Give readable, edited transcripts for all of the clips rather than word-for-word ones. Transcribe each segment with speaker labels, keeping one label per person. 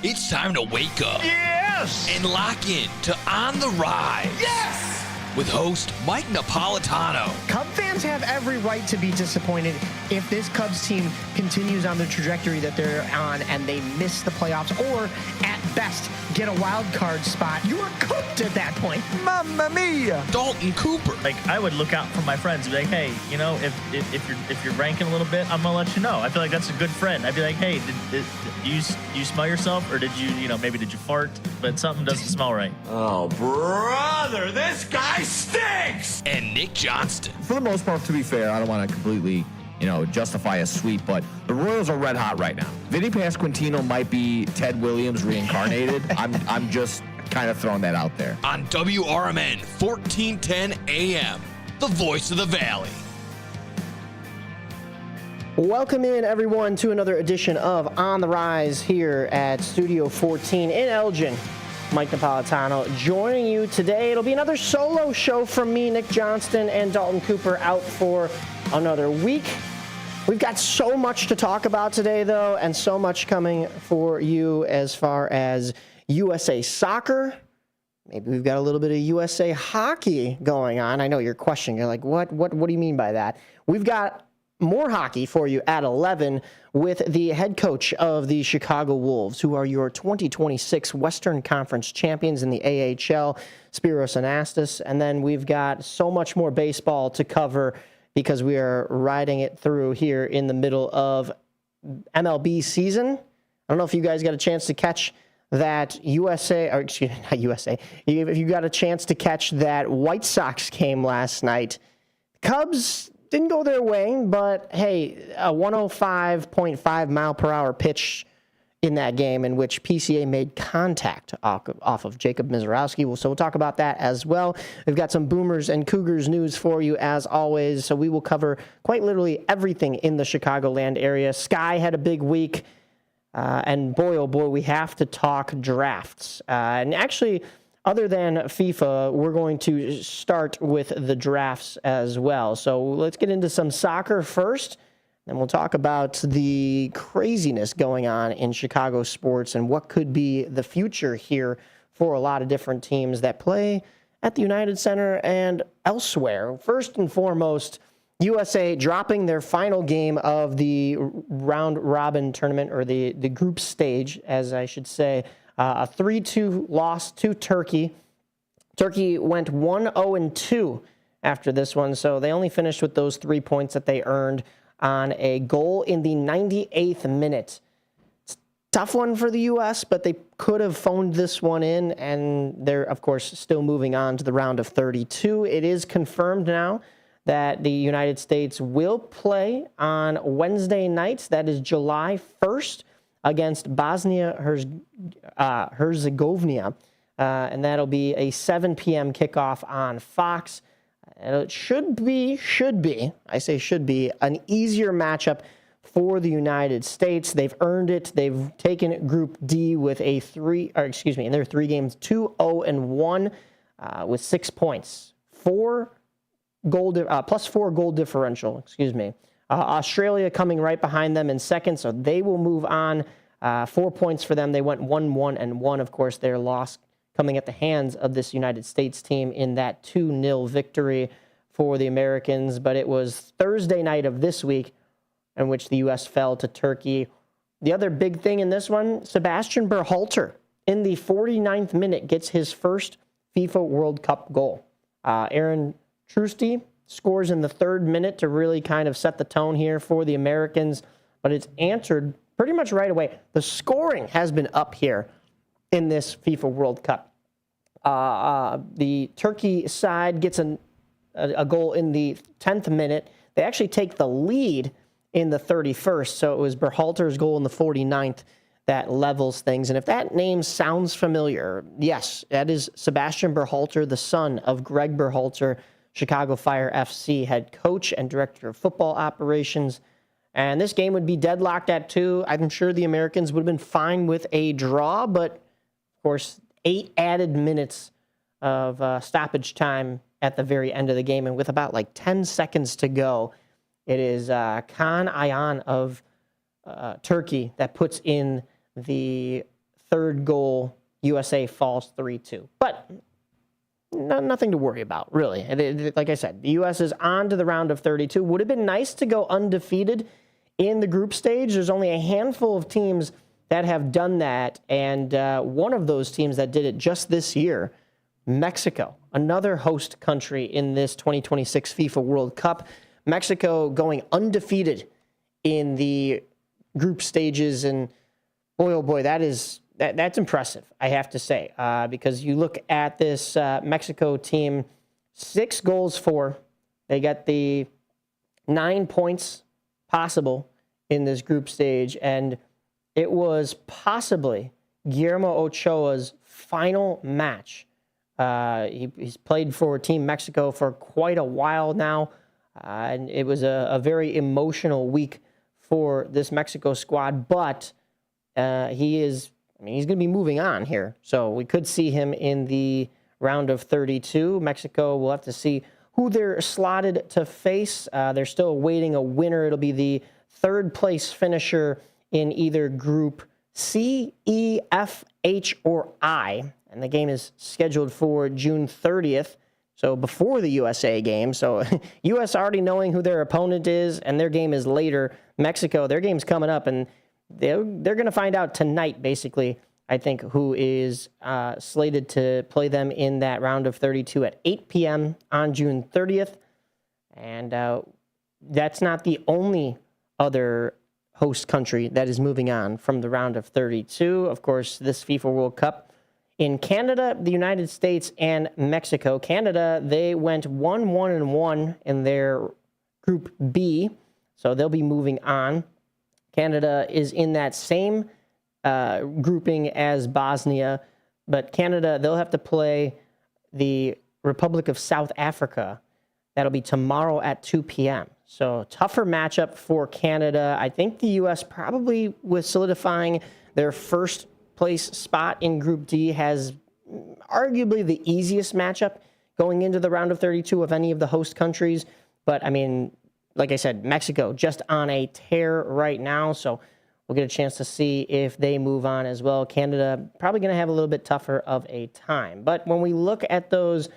Speaker 1: It's time to wake up.
Speaker 2: Yes!
Speaker 1: And lock in to On the Rise.
Speaker 2: Yes!
Speaker 1: With host Mike Napolitano.
Speaker 3: Cub fans have every right to be disappointed if this Cubs team continues on the trajectory that they're on and they miss the playoffs or, at best, get a wild card spot. You are cooked at that point.
Speaker 2: Mamma mia!
Speaker 1: Dalton Cooper.
Speaker 4: Like, I would look out for my friends and be like, hey, you know, if you're ranking a little bit, I'm gonna let you know. I feel like that's a good friend. I'd be like, hey, did you smell yourself, or did you maybe did you fart, but something doesn't smell right.
Speaker 2: Oh, brother, this guy stinks!
Speaker 1: And Nick Johnston.
Speaker 5: For the most part, to be fair, I don't want to completely, justify a sweep, but the Royals are red hot right now. Vinny Pasquantino might be Ted Williams reincarnated. I'm just kind of throwing that out there.
Speaker 1: On WRMN 1410 AM, the voice of the Valley.
Speaker 3: Welcome in, everyone, to another edition of On the Rise here at Studio 14 in Elgin. Mike Napolitano joining you today. It'll be another solo show from me, Nick Johnston, and Dalton Cooper out for another week. We've got so much to talk about today, though, and so much coming for you as far as USA soccer. Maybe we've got a little bit of USA hockey going on. I know you're questioning. You're like, what do you mean by that? We've got more hockey for you at 11 with the head coach of the Chicago Wolves, who are your 2026 Western Conference champions in the AHL, Spiros Anastas. And then we've got so much more baseball to cover because we are riding it through here in the middle of MLB season. I don't know if you guys got a chance to catch that if you got a chance to catch that White Sox game last night. Cubs didn't go their way, but hey, a 105.5 mile per hour pitch in that game in which PCA made contact off of Jacob Mizorowski. So we'll talk about that as well. We've got some Boomers and Cougars news for you as always. So we will cover quite literally everything in the Chicagoland area. Sky had a big week. And boy, oh boy, we have to talk drafts. And actually, other than FIFA, we're going to start with the drafts as well. So let's get into some soccer first, and we'll talk about the craziness going on in Chicago sports and what could be the future here for a lot of different teams that play at the United Center and elsewhere. First and foremost, USA dropping their final game of the round-robin tournament, or the group stage, as I should say. A 3-2 loss to Turkey. Turkey went 1-0-2 after this one, so they only finished with those 3 points that they earned on a goal in the 98th minute. It's a tough one for the U.S., but they could have phoned this one in, and they're, of course, still moving on to the round of 32. It is confirmed now that the United States will play on Wednesday nights. That is July 1st. Against Bosnia-Herzegovina, and that'll be a 7 p.m. kickoff on Fox. And it should be, I say should be, an easier matchup for the United States. They've earned it. They've taken Group D with in their 3 games, 2-0-1 with 6 points. Plus 4 goal differential, Australia coming right behind them in second, so they will move on. 4 points for them. They went 1-1-1. Of course, their loss coming at the hands of this United States team in that 2-0 victory for the Americans. But it was Thursday night of this week in which the U.S. fell to Turkey. The other big thing in this one, Sebastian Berhalter, in the 49th minute, gets his first FIFA World Cup goal. Aaron Trusty scores in the 3rd minute to really kind of set the tone here for the Americans, but it's answered pretty much right away. The scoring has been up here in this FIFA World Cup. The Turkey side gets a goal in the 10th minute. They actually take the lead in the 31st, so it was Berhalter's goal in the 49th that levels things. And if that name sounds familiar, yes, that is Sebastian Berhalter, the son of Greg Berhalter, Chicago Fire FC head coach and director of football operations. And this game would be deadlocked at 2. I'm sure the Americans would have been fine with a draw, but of course, 8 added minutes of stoppage time at the very end of the game. And with about 10 seconds to go, it is Kaan Ayhan of Turkey that puts in the third goal, USA falls 3-2. But nothing to worry about, really. Like I said, the U.S. is on to the round of 32. Would have been nice to go undefeated in the group stage. There's only a handful of teams that have done that, and one of those teams that did it just this year, Mexico, another host country in this 2026 FIFA World Cup. Mexico going undefeated in the group stages, and boy, oh boy, that's impressive, I have to say, because you look at this Mexico team, 6 goals for. They got the 9 points possible in this group stage, and it was possibly Guillermo Ochoa's final match. He's played for Team Mexico for quite a while now, and it was a very emotional week for this Mexico squad, but he's going to be moving on here. So we could see him in the round of 32. Mexico, we'll have to see who they're slotted to face. They're still awaiting a winner. It'll be the third place finisher in either group C, E, F, H, or I. And the game is scheduled for June 30th, so before the USA game. So U.S. already knowing who their opponent is, and their game is later. Mexico, their game's coming up, and they're going to find out tonight, basically, I think, who is slated to play them in that round of 32 at 8 p.m. on June 30th. And that's not the only other host country that is moving on from the round of 32. Of course, this FIFA World Cup in Canada, the United States, and Mexico. Canada, they went 1-1-1 in their Group B, so they'll be moving on. Canada is in that same grouping as Bosnia, but Canada, they'll have to play the Republic of South Africa. That'll be tomorrow at 2 p.m. So tougher matchup for Canada. I think the U.S. probably, with solidifying their first place spot in Group D, has arguably the easiest matchup going into the round of 32 of any of the host countries. But, I mean, like I said, Mexico just on a tear right now, so we'll get a chance to see if they move on as well. Canada probably going to have a little bit tougher of a time. But when we look at those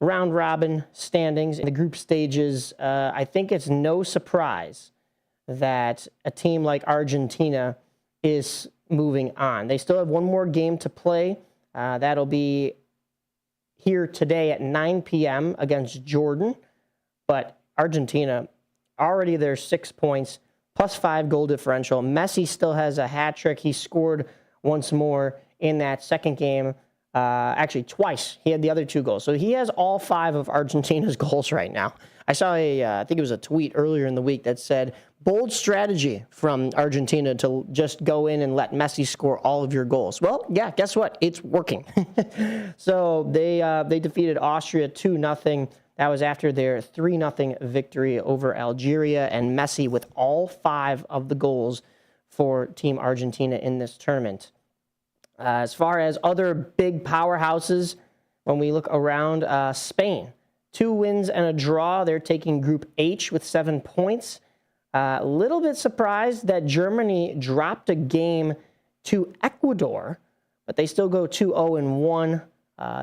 Speaker 3: round-robin standings in the group stages, I think it's no surprise that a team like Argentina is moving on. They still have one more game to play. That'll be here today at 9 p.m. against Jordan. But Argentina, already there's 6 points, plus 5 goal differential. Messi still has a hat trick. He scored once more in that second game. Actually, twice. He had the other 2 goals. So he has all 5 of Argentina's goals right now. I saw I think it was a tweet earlier in the week that said, bold strategy from Argentina to just go in and let Messi score all of your goals. Well, yeah, guess what? It's working. So they defeated Austria 2-0. That was after their 3-0 victory over Algeria, and Messi with all 5 of the goals for Team Argentina in this tournament. As far as other big powerhouses, when we look around, Spain, 2 wins and a draw. They're taking Group H with 7 points. A little bit surprised that Germany dropped a game to Ecuador, but they still go 2-0-1.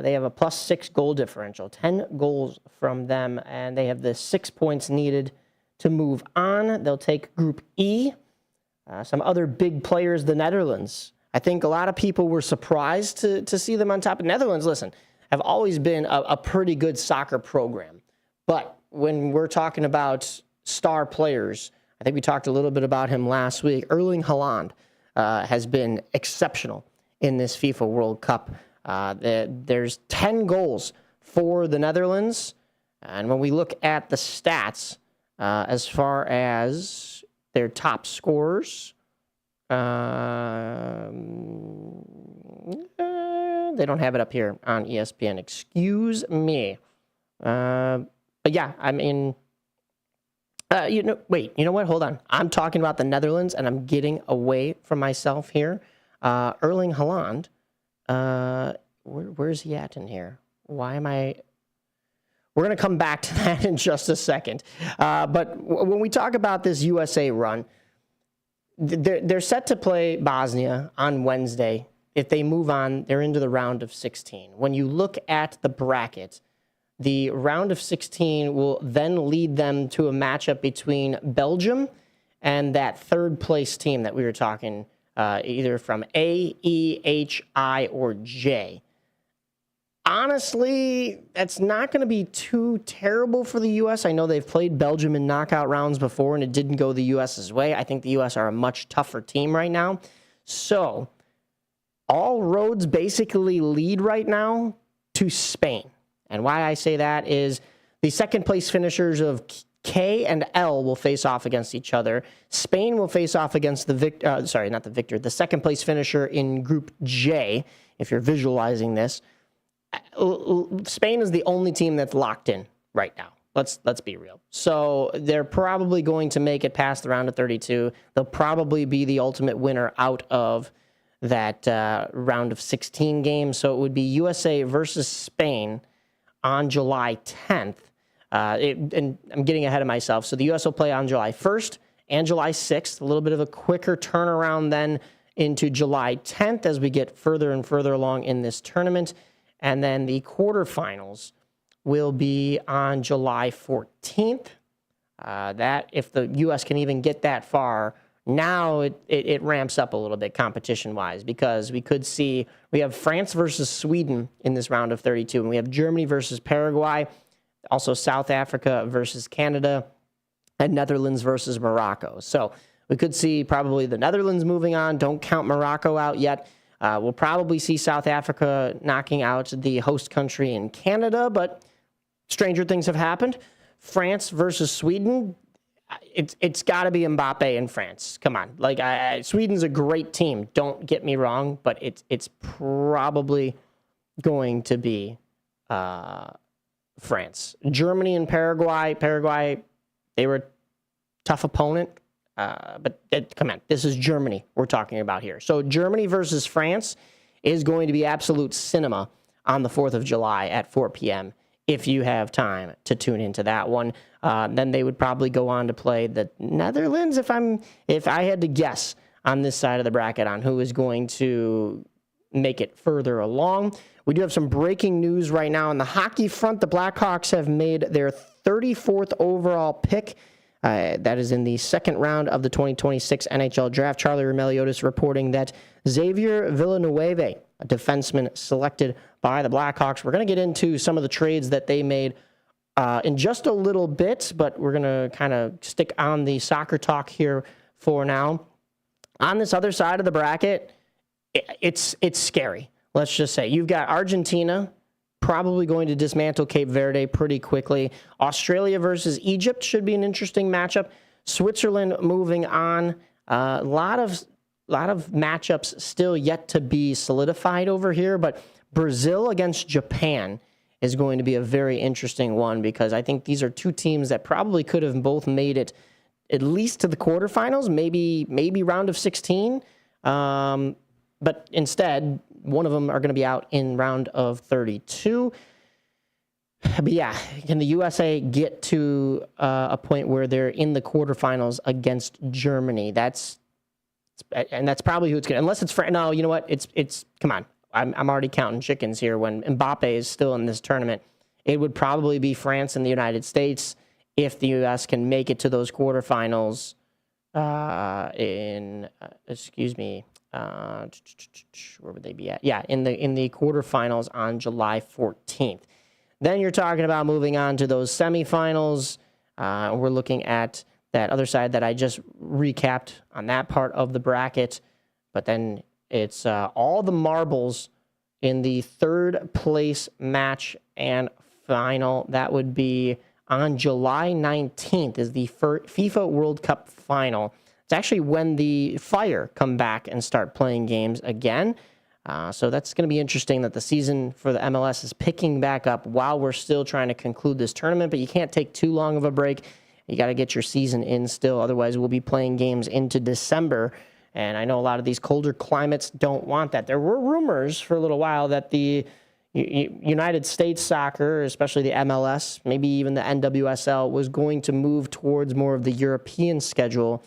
Speaker 3: They have a plus 6 goal differential, 10 goals from them, and they have the 6 points needed to move on. They'll take Group E. Some other big players, the Netherlands. I think a lot of people were surprised to see them on top. of Netherlands, listen, have always been a pretty good soccer program. But when we're talking about star players, I think we talked a little bit about him last week. Erling Haaland has been exceptional in this FIFA World Cup. There's 10 goals for the Netherlands. And when we look at the stats, as far as their top scorers, they don't have it up here on ESPN. Excuse me. But yeah, I mean, wait, you know what? Hold on. I'm talking about the Netherlands, and I'm getting away from myself here. Erling Haaland, where's he at in here? Why am I? We're going to come back to that in just a second. But when we talk about this USA run, they're set to play Bosnia on Wednesday. If they move on, they're into the round of 16. When you look at the bracket, the round of 16 will then lead them to a matchup between Belgium and that third place team that we were talking, either from A, E, H, I, or J. Honestly, that's not going to be too terrible for the U.S. I know they've played Belgium in knockout rounds before, and it didn't go the U.S.'s way. I think the U.S. are a much tougher team right now. So all roads basically lead right now to Spain. And why I say that is the second place finishers of K and L will face off against each other. Spain will face off against the second place finisher in Group J, if you're visualizing this. Spain is the only team that's locked in right now. Let's be real. So they're probably going to make it past the round of 32. They'll probably be the ultimate winner out of that round of 16 games. So it would be USA versus Spain on July 10th. And I'm getting ahead of myself. So the U.S. will play on July 1st and July 6th. A little bit of a quicker turnaround then into July 10th as we get further and further along in this tournament. And then the quarterfinals will be on July 14th. That, if the U.S. can even get that far, now it ramps up a little bit competition-wise, because we have France versus Sweden in this round of 32, and we have Germany versus Paraguay, also South Africa versus Canada, and Netherlands versus Morocco. So we could see probably the Netherlands moving on. Don't count Morocco out yet. We'll probably see South Africa knocking out the host country in Canada, but stranger things have happened. France versus Sweden, it's got to be Mbappe in France. Come on. Sweden's a great team, don't get me wrong, but it's probably going to be France. Germany and Paraguay, they were a tough opponent. But come on, this is Germany we're talking about here. So Germany versus France is going to be absolute cinema on the 4th of July at 4 p.m. if you have time to tune into that one. Then they would probably go on to play the Netherlands, if I had to guess on this side of the bracket on who is going to make it further along. We do have some breaking news right now on the hockey front. The Blackhawks have made their 34th overall pick. That is in the second round of the 2026 NHL draft. Charlie Roumeliotis reporting that Xavier Villanueva, a defenseman selected by the Blackhawks. We're going to get into some of the trades that they made in just a little bit, but we're going to kind of stick on the soccer talk here for now. On this other side of the bracket, it's scary. Let's just say you've got Argentina probably going to dismantle Cape Verde pretty quickly. Australia versus Egypt should be an interesting matchup. Switzerland moving on. A lot of matchups still yet to be solidified over here, but Brazil against Japan is going to be a very interesting one, because I think these are two teams that probably could have both made it at least to the quarterfinals, maybe round of 16. But instead, one of them are going to be out in round of 32. But yeah, can the USA get to a point where they're in the quarterfinals against Germany? That's probably who it's going to, unless it's no, you know what? It's come on. I'm already counting chickens here. When Mbappe is still in this tournament, it would probably be France and the United States if the U.S. can make it to those quarterfinals. Where would they be at? Yeah, in the quarterfinals on July 14th. Then you're talking about moving on to those semifinals. We're looking at that other side that I just recapped on that part of the bracket. But then it's all the marbles in the third place match and final. That would be on July 19th is the FIFA World Cup final. It's actually when the Fire come back and start playing games again. So that's going to be interesting that the season for the MLS is picking back up while we're still trying to conclude this tournament. But you can't take too long of a break. You got to get your season in still. Otherwise, we'll be playing games into December. And I know a lot of these colder climates don't want that. There were rumors for a little while that the United States soccer, especially the MLS, maybe even the NWSL, was going to move towards more of the European schedule.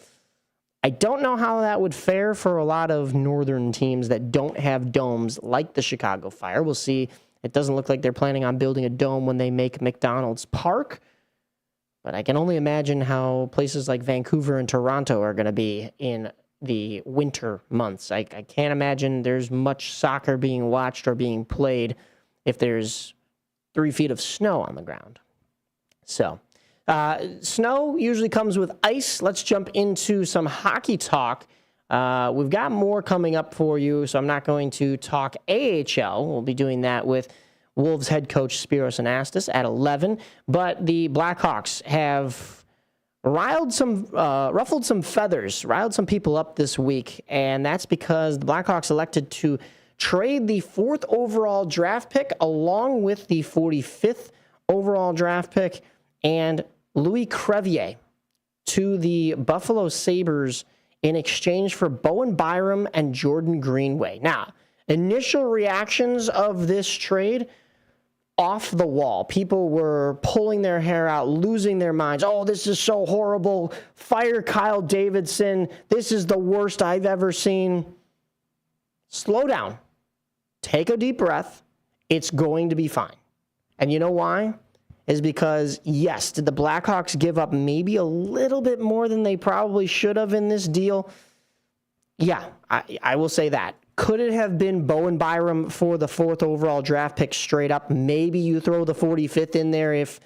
Speaker 3: I don't know how that would fare for a lot of northern teams that don't have domes like the Chicago Fire. We'll see. It doesn't look like they're planning on building a dome when they make McDonald's Park. But I can only imagine how places like Vancouver and Toronto are going to be in the winter months. I can't imagine there's much soccer being watched or being played if there's 3 feet of snow on the ground. So, snow usually comes with ice. Let's jump into some hockey talk. We've got more coming up for you, so I'm not going to talk AHL. We'll be doing that with Wolves head coach Spiros Anastas at 11. But the Blackhawks have ruffled some feathers, riled some people up this week, and that's because the Blackhawks elected to trade the 4th overall draft pick along with the 45th overall draft pick and Louis Crevier to the Buffalo Sabres in exchange for Bowen Byram and Jordan Greenway. Now, initial reactions of this trade, off the wall. People were pulling their hair out, losing their minds. Oh, this is so horrible. Fire Kyle Davidson. This is the worst I've ever seen. Slow down. Take a deep breath. It's going to be fine. And you know why? Is because, yes, did the Blackhawks give up maybe a little bit more than they probably should have in this deal? Yeah, I will say that. Could it have been Bowen Byram for the 4th overall draft pick straight up? Maybe you throw the 45th in there if,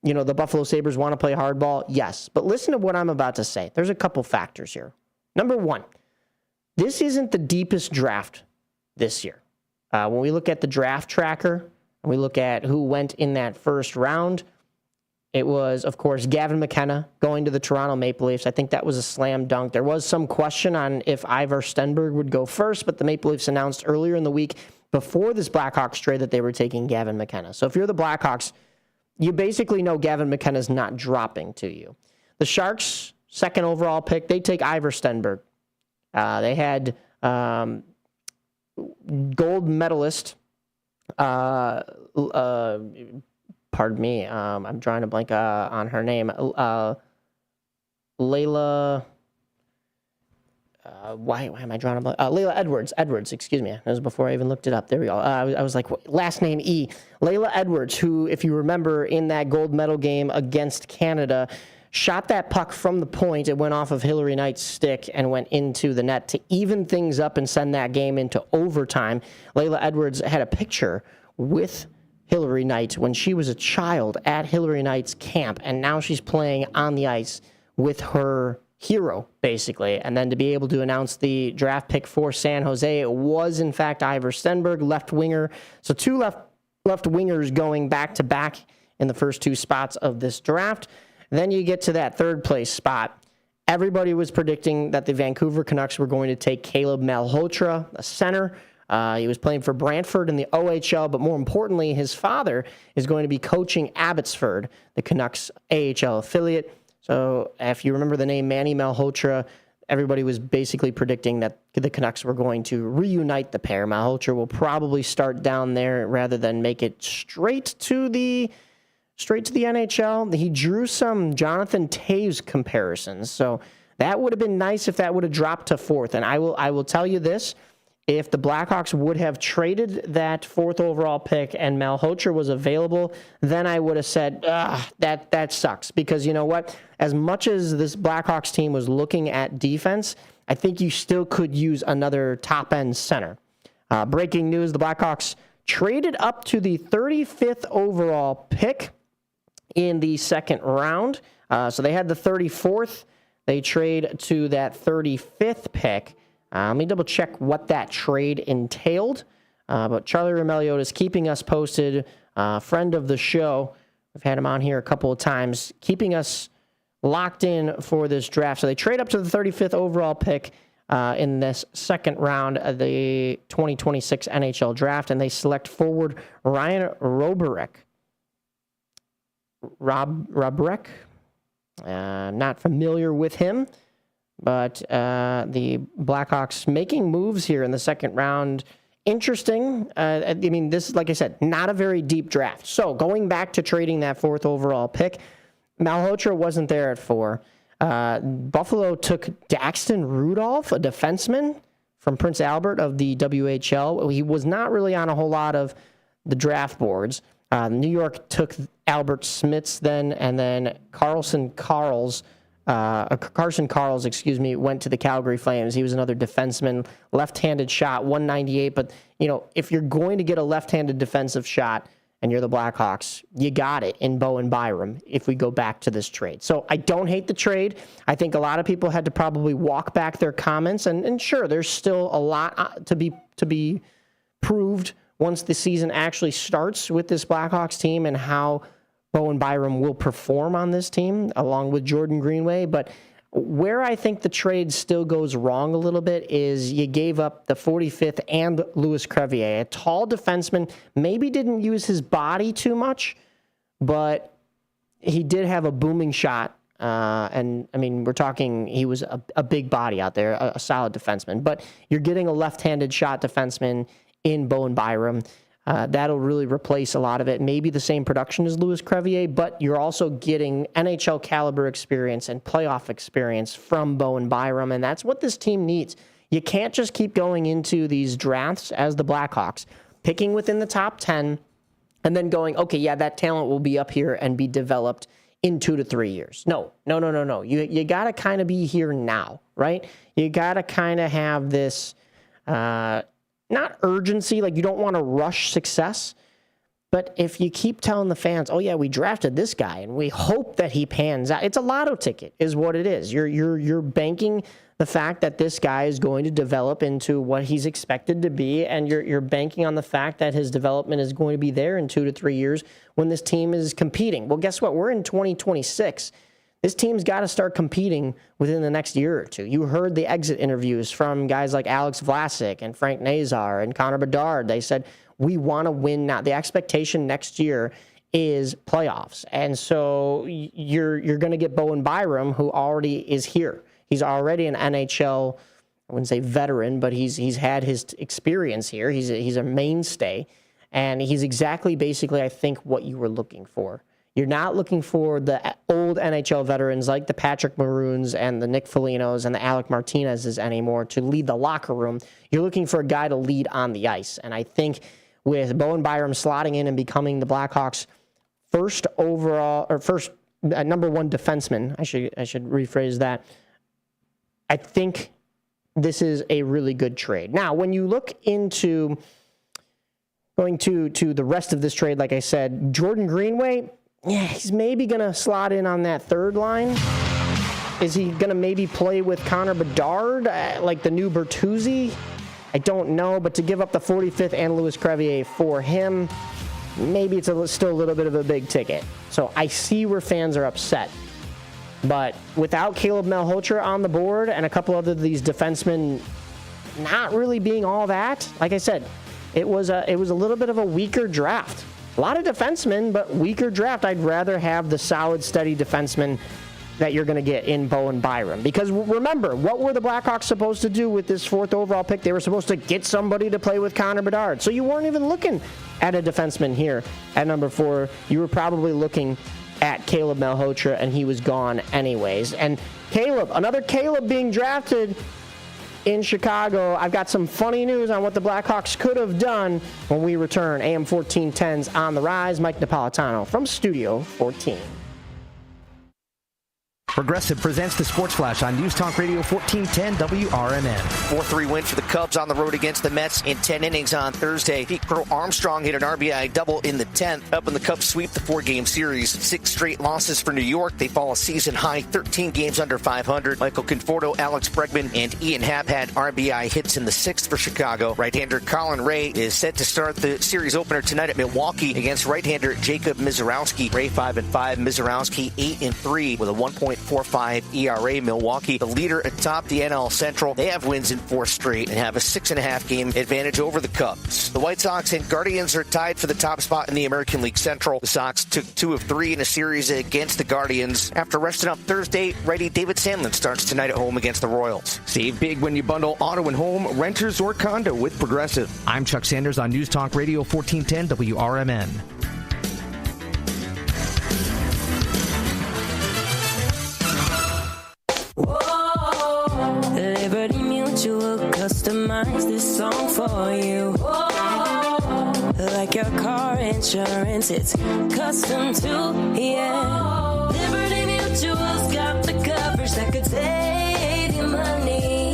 Speaker 3: the Buffalo Sabres want to play hardball. Yes, but listen to what I'm about to say. There's a couple factors here. Number one, this isn't the deepest draft this year. When we look at the draft tracker and we look at who went in that first round, it was, of course, Gavin McKenna going to the Toronto Maple Leafs. I think that was a slam dunk. There was some question on if Ivar Stenberg would go first, but the Maple Leafs announced earlier in the week before this Blackhawks trade that they were taking Gavin McKenna. So if you're the Blackhawks, you basically know Gavin McKenna's not dropping to you. The Sharks, 2nd overall pick, they take Ivar Stenberg. They had gold medalist, pardon me, I'm drawing a blank on her name. Layla. Why am I drawing a blank? Layla Edwards, excuse me. That was before I even looked it up. There we go. I was like, last name E. Layla Edwards, who, if you remember, in that gold medal game against Canada, shot that puck from the point. It went off of Hillary Knight's stick and went into the net to even things up and send that game into overtime. Layla Edwards had a picture with Hillary Knight when she was a child at Hillary Knight's camp, and now she's playing on the ice with her hero, basically. And then to be able to announce the draft pick for San Jose, it was, in fact, Ivar Stenberg, left winger. So 2 left wingers going back-to-back in the first 2 spots of this draft. Then you get to that 3rd place spot. Everybody was predicting that the Vancouver Canucks were going to take Caleb Malhotra, a center. He was playing for Brantford in the OHL, but more importantly, his father is going to be coaching Abbotsford, the Canucks AHL affiliate. So if you remember the name Manny Malhotra, everybody was basically predicting that the Canucks were going to reunite the pair. Malhotra will probably start down there rather than make it straight to the NHL. He drew some Jonathan Toews comparisons, so that would have been nice if that would have dropped to 4th. And I will tell you this. If the Blackhawks would have traded that 4th overall pick and Malhotra was available, then I would have said, that sucks. Because you know what? As much as this Blackhawks team was looking at defense, I think you still could use another top-end center. Breaking news, the Blackhawks traded up to the 35th overall pick in the 2nd round. So they had the 34th. They trade to that 35th pick. Let me double check what that trade entailed. But Charlie Romelio is keeping us posted. Friend of the show. We've had him on here a couple of times, keeping us locked in for this draft. So they trade up to the 35th overall pick in this 2nd round of the 2026 NHL draft, and they select forward Ryan Roberek. Roberek? Not familiar with him. But the Blackhawks making moves here in the 2nd round. Interesting. I mean, this is, like I said, not a very deep draft. So going back to trading that 4th overall pick, Malhotra wasn't there at 4. Buffalo took Daxton Rudolph, a defenseman from Prince Albert of the WHL. He was not really on a whole lot of the draft boards. New York took Albert Smits then, and then Carson Carls, went to the Calgary Flames. He was another defenseman, left-handed shot, 198. But, if you're going to get a left-handed defensive shot and you're the Blackhawks, you got it in Bowen Byram if we go back to this trade. So I don't hate the trade. I think a lot of people had to probably walk back their comments. And sure, there's still a lot to be proved once the season actually starts with this Blackhawks team and how Bowen Byram will perform on this team along with Jordan Greenway. But where I think the trade still goes wrong a little bit is you gave up the 45th and Louis Crevier, a tall defenseman, maybe didn't use his body too much, but he did have a booming shot. And I mean, we're talking, he was a big body out there, a solid defenseman, but you're getting a left-handed shot defenseman in Bowen Byram. That'll really replace a lot of it. Maybe the same production as Louis Crevier, but you're also getting NHL caliber experience and playoff experience from Bowen Byram, and that's what this team needs. You can't just keep going into these drafts as the Blackhawks, picking within the top 10, and then going, okay, yeah, that talent will be up here and be developed in 2 to 3 years. No. You got to kind of be here now, right? You got to kind of have this... not urgency, like you don't want to rush success, but if you keep telling the fans, oh yeah, we drafted this guy and we hope that he pans out, it's a lotto ticket is what it is. You're banking the fact that this guy is going to develop into what he's expected to be, and you're banking on the fact that his development is going to be there in 2 to 3 years when this team is competing. Well, guess what? We're in 2026. This team's got to start competing within the next year or two. You heard the exit interviews from guys like Alex Vlasic and Frank Nazar and Connor Bedard. They said, we want to win now. The expectation next year is playoffs. And so you're going to get Bowen Byram, who already is here. He's already an NHL, I wouldn't say veteran, but he's had his experience here. He's a mainstay. And he's exactly basically, I think, what you were looking for. You're not looking for the old NHL veterans like the Patrick Maroons and the Nick Folignos and the Alec Martinez's anymore to lead the locker room. You're looking for a guy to lead on the ice. And I think with Bowen Byram slotting in and becoming the Blackhawks' first overall, or first number one defenseman, I should rephrase that, I think this is a really good trade. Now, when you look into going to the rest of this trade, like I said, Jordan Greenway, yeah, he's maybe going to slot in on that third line. Is he going to maybe play with Connor Bedard, like the new Bertuzzi? I don't know, but to give up the 45th and Louis Crevier for him, maybe it's still a little bit of a big ticket. So I see where fans are upset. But without Caleb Malhotra on the board and a couple other of these defensemen not really being all that, like I said, it was a little bit of a weaker draft. A lot of defensemen, but weaker draft. I'd rather have the solid, steady defenseman that you're going to get in Bowen Byram. Because remember, what were the Blackhawks supposed to do with this 4th overall pick? They were supposed to get somebody to play with Connor Bedard. So you weren't even looking at a defenseman here at number 4. You were probably looking at Caleb Malhotra, and he was gone anyways. And another Caleb being drafted in Chicago. I've got some funny news on what the Blackhawks could have done when we return. AM 1410's On the Rise. Mike Napolitano from Studio 14.
Speaker 6: Progressive presents the Sports Flash on News Talk Radio 1410 WRMN.
Speaker 7: 4-3 win for the Cubs on the road against the Mets in 10 innings on Thursday. Pete Crow Armstrong hit an RBI double in the 10th, helping the Cubs sweep the 4-game series. 6 straight losses for New York. They fall a season-high 13 games under 500. Michael Conforto, Alex Bregman, and Ian Happ had RBI hits in the 6th for Chicago. Right-hander Colin Ray is set to start the series opener tonight at Milwaukee against right-hander Jacob Mizorowski. Ray 5-5, Mizorowski 8-3 with a 1.45 ERA. Milwaukee, the leader atop the NL Central. They have wins in 4 straight and have a 6.5 game advantage over the Cubs. The White Sox and Guardians are tied for the top spot in the American League Central. The Sox took 2 of 3 in a series against the Guardians. After resting up Thursday, righty David Sandlin starts tonight at home against the Royals.
Speaker 6: Save big when you bundle auto and home, renters, or condo with Progressive. I'm Chuck Sanders on News Talk Radio 1410 WRMN.
Speaker 8: for you. Like your car insurance, it's custom to, yeah. Liberty Mutual's got the coverage that could save you money.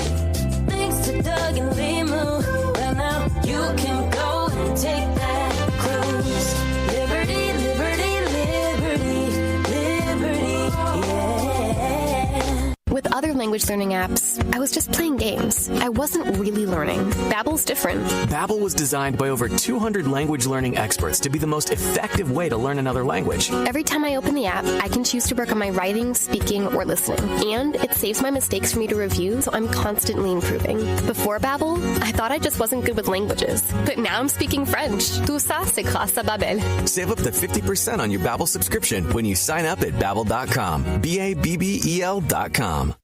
Speaker 8: Thanks to Doug and Limu, well now you can go and take that cruise. Liberty, liberty, liberty, liberty, yeah.
Speaker 9: With other language learning apps, I was just playing games. I wasn't really learning. Babbel's different.
Speaker 10: Babbel was designed by over 200 language learning experts to be the most effective way to learn another language.
Speaker 9: Every time I open the app, I can choose to work on my writing, speaking, or listening. And it saves my mistakes for me to review, so I'm constantly improving. Before Babbel, I thought I just wasn't good with languages. But now I'm speaking French. Tout ça, c'est grâce à Babbel.
Speaker 10: Save up to 50% on your Babbel subscription when you sign up at Babbel.com. Babbel.com.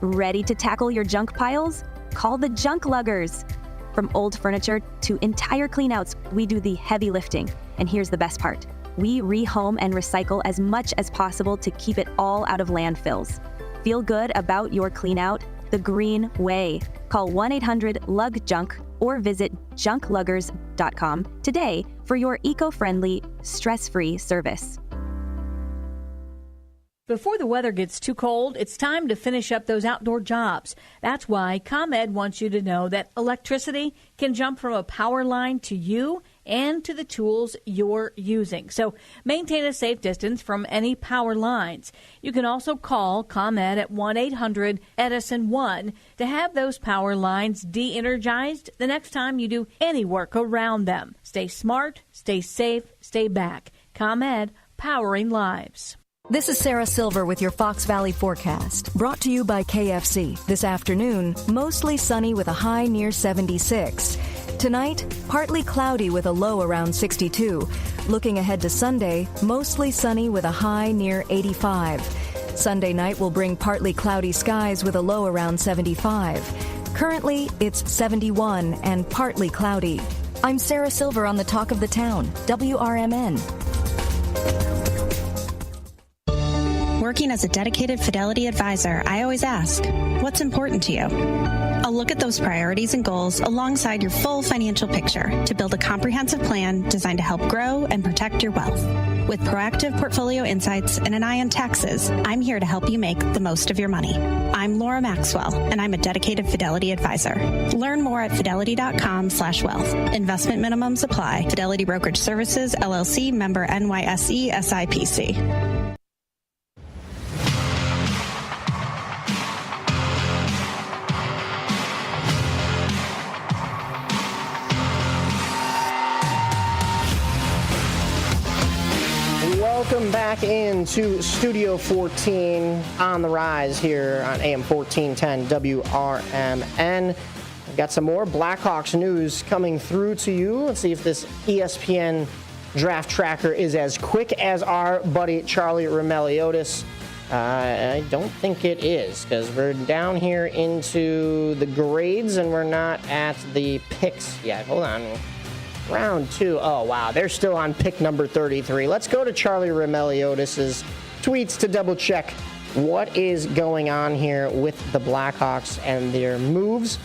Speaker 11: Ready to tackle your junk piles? Call the Junk Luggers. From old furniture to entire cleanouts, we do the heavy lifting. And here's the best part. We rehome and recycle as much as possible to keep it all out of landfills. Feel good about your cleanout the green way. Call 1-800-LUG-JUNK or visit junkluggers.com today for your eco-friendly, stress-free service.
Speaker 12: Before the weather gets too cold, it's time to finish up those outdoor jobs. That's why ComEd wants you to know that electricity can jump from a power line to you and to the tools you're using. So maintain a safe distance from any power lines. You can also call ComEd at 1-800-EDISON-1 to have those power lines de-energized the next time you do any work around them. Stay smart, stay safe, stay back. ComEd, powering lives.
Speaker 13: This is Sarah Silver with your Fox Valley forecast, brought to you by KFC. This afternoon, mostly sunny with a high near 76. Tonight, partly cloudy with a low around 62. Looking ahead to Sunday, mostly sunny with a high near 85. Sunday night will bring partly cloudy skies with a low around 75. Currently, it's 71 and partly cloudy. I'm Sarah Silver on the Talk of the Town, WRMN.
Speaker 14: Working as a dedicated Fidelity advisor, I always ask, what's important to you? I'll look at those priorities and goals alongside your full financial picture to build a comprehensive plan designed to help grow and protect your wealth. With proactive portfolio insights and an eye on taxes, I'm here to help you make the most of your money. I'm Laura Maxwell, and I'm a dedicated Fidelity advisor. Learn more at fidelity.com/wealth. Investment minimums apply. Fidelity Brokerage Services, LLC, member NYSE, SIPC.
Speaker 3: Welcome back into Studio 14 on the rise here on AM 1410 WRMN. We've got some more Blackhawks news coming through to you. Let's see if this ESPN draft tracker is as quick as our buddy Charlie Remeliotis. I don't think it is, because we're down here into the grades and we're not at the picks yet. Hold on. Round 2. Oh, wow. They're still on pick number 33. Let's go to Charlie Remeliotis' tweets to double check what is going on here with the Blackhawks and their moves.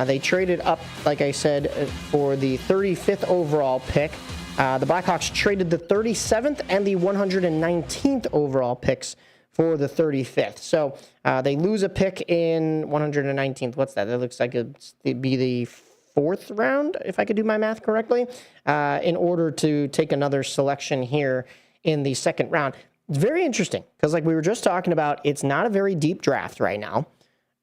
Speaker 3: They traded up, like I said, for the 35th overall pick. The Blackhawks traded the 37th and the 119th overall picks for the 35th. So they lose a pick in 119th. What's that? That looks like it'd be the 4th round, if I could do my math correctly, in order to take another selection here in the 2nd round. It's very interesting because, like we were just talking about, it's not a very deep draft right now,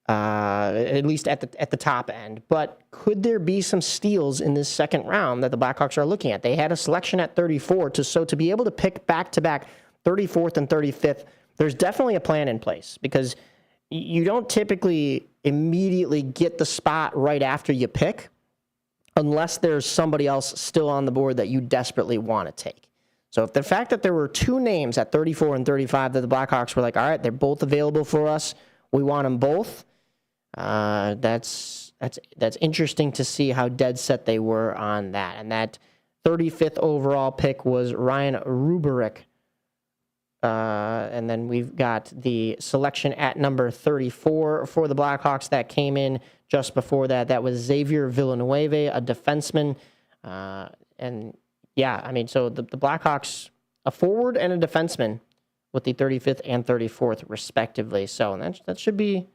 Speaker 3: at least at the top end. But could there be some steals in this 2nd round that the Blackhawks are looking at? They had a selection at 34, so to be able to pick back-to-back 34th and 35th, there's definitely a plan in place, because you don't typically immediately get the spot right after you pick, unless there's somebody else still on the board that you desperately want to take. So if the fact that there were 2 names at 34 and 35 that the Blackhawks were like, all right, they're both available for us, we want them both, that's interesting to see how dead set they were on that. And that 35th overall pick was Ryan Ruberich. And then we've got the selection at number 34 for the Blackhawks that came in just before that. That was Xavier Villanueva, a defenseman. And yeah, I mean, so the Blackhawks, a forward and a defenseman with the 35th and 34th respectively. So that should be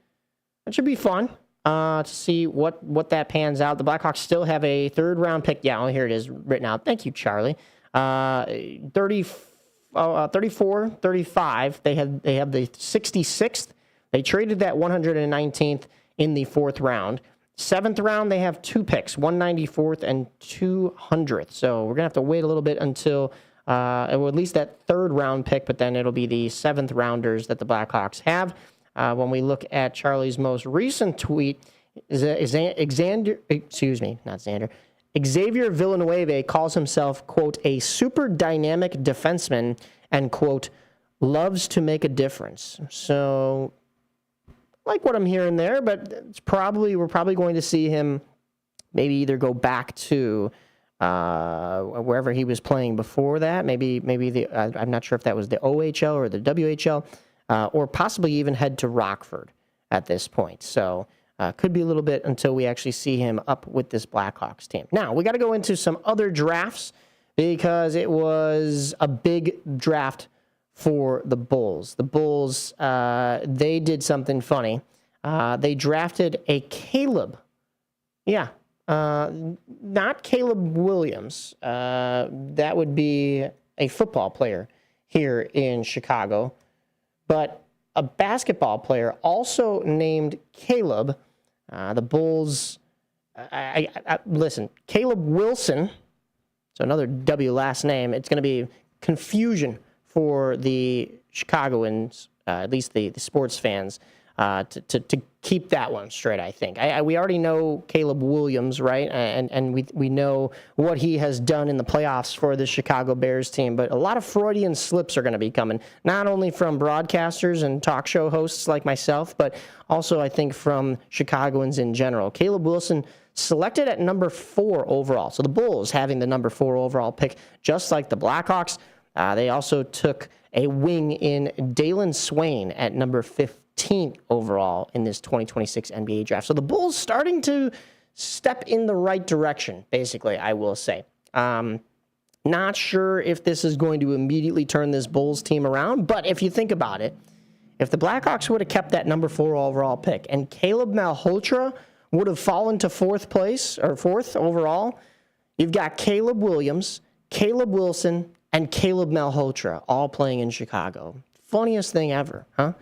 Speaker 3: fun to see what that pans out. The Blackhawks still have a 3rd round pick. Yeah, oh, here it is written out. Thank you, Charlie. 34, 35. They have the 66th. They traded that 119th in the 4th round. 7th round, they have 2 picks, 194th and 200th. So we're going to have to wait a little bit until, or at least that 3rd round pick, but then it'll be the 7th rounders that the Blackhawks have. When we look at Charlie's most recent tweet, Xavier Villanueva calls himself, quote, a super dynamic defenseman and, quote, loves to make a difference. So, like what I'm hearing there, but we're probably going to see him maybe either go back to wherever he was playing before that. Maybe I'm not sure if that was the OHL or the WHL, or possibly even head to Rockford at this point. So, could be a little bit until we actually see him up with this Blackhawks team. Now, we got to go into some other drafts because it was a big draft for the Bulls. The Bulls, they did something funny. They drafted a Caleb. Yeah, not Caleb Williams. That would be a football player here in Chicago, but a basketball player also named Caleb. The Bulls, listen, Caleb Wilson, so another W last name. It's going to be confusion for the Chicagoans, at least the sports fans, to keep that one straight, I think. We already know Caleb Williams, right? And we know what he has done in the playoffs for the Chicago Bears team, but a lot of Freudian slips are going to be coming, not only from broadcasters and talk show hosts like myself, but also, I think, from Chicagoans in general. Caleb Wilson selected at number 4 overall. So the Bulls having the number 4 overall pick, just like the Blackhawks. They also took a wing in Dalen Swain at number 15 overall in this 2026 NBA draft. So the Bulls starting to step in the right direction, basically, I will say. Not sure if this is going to immediately turn this Bulls team around, but if you think about it, if the Blackhawks would have kept that number 4 overall pick and Caleb Malhotra would have fallen to 4th place or 4th overall, you've got Caleb Williams, Caleb Wilson, and Caleb Malhotra all playing in Chicago. Funniest thing ever, huh?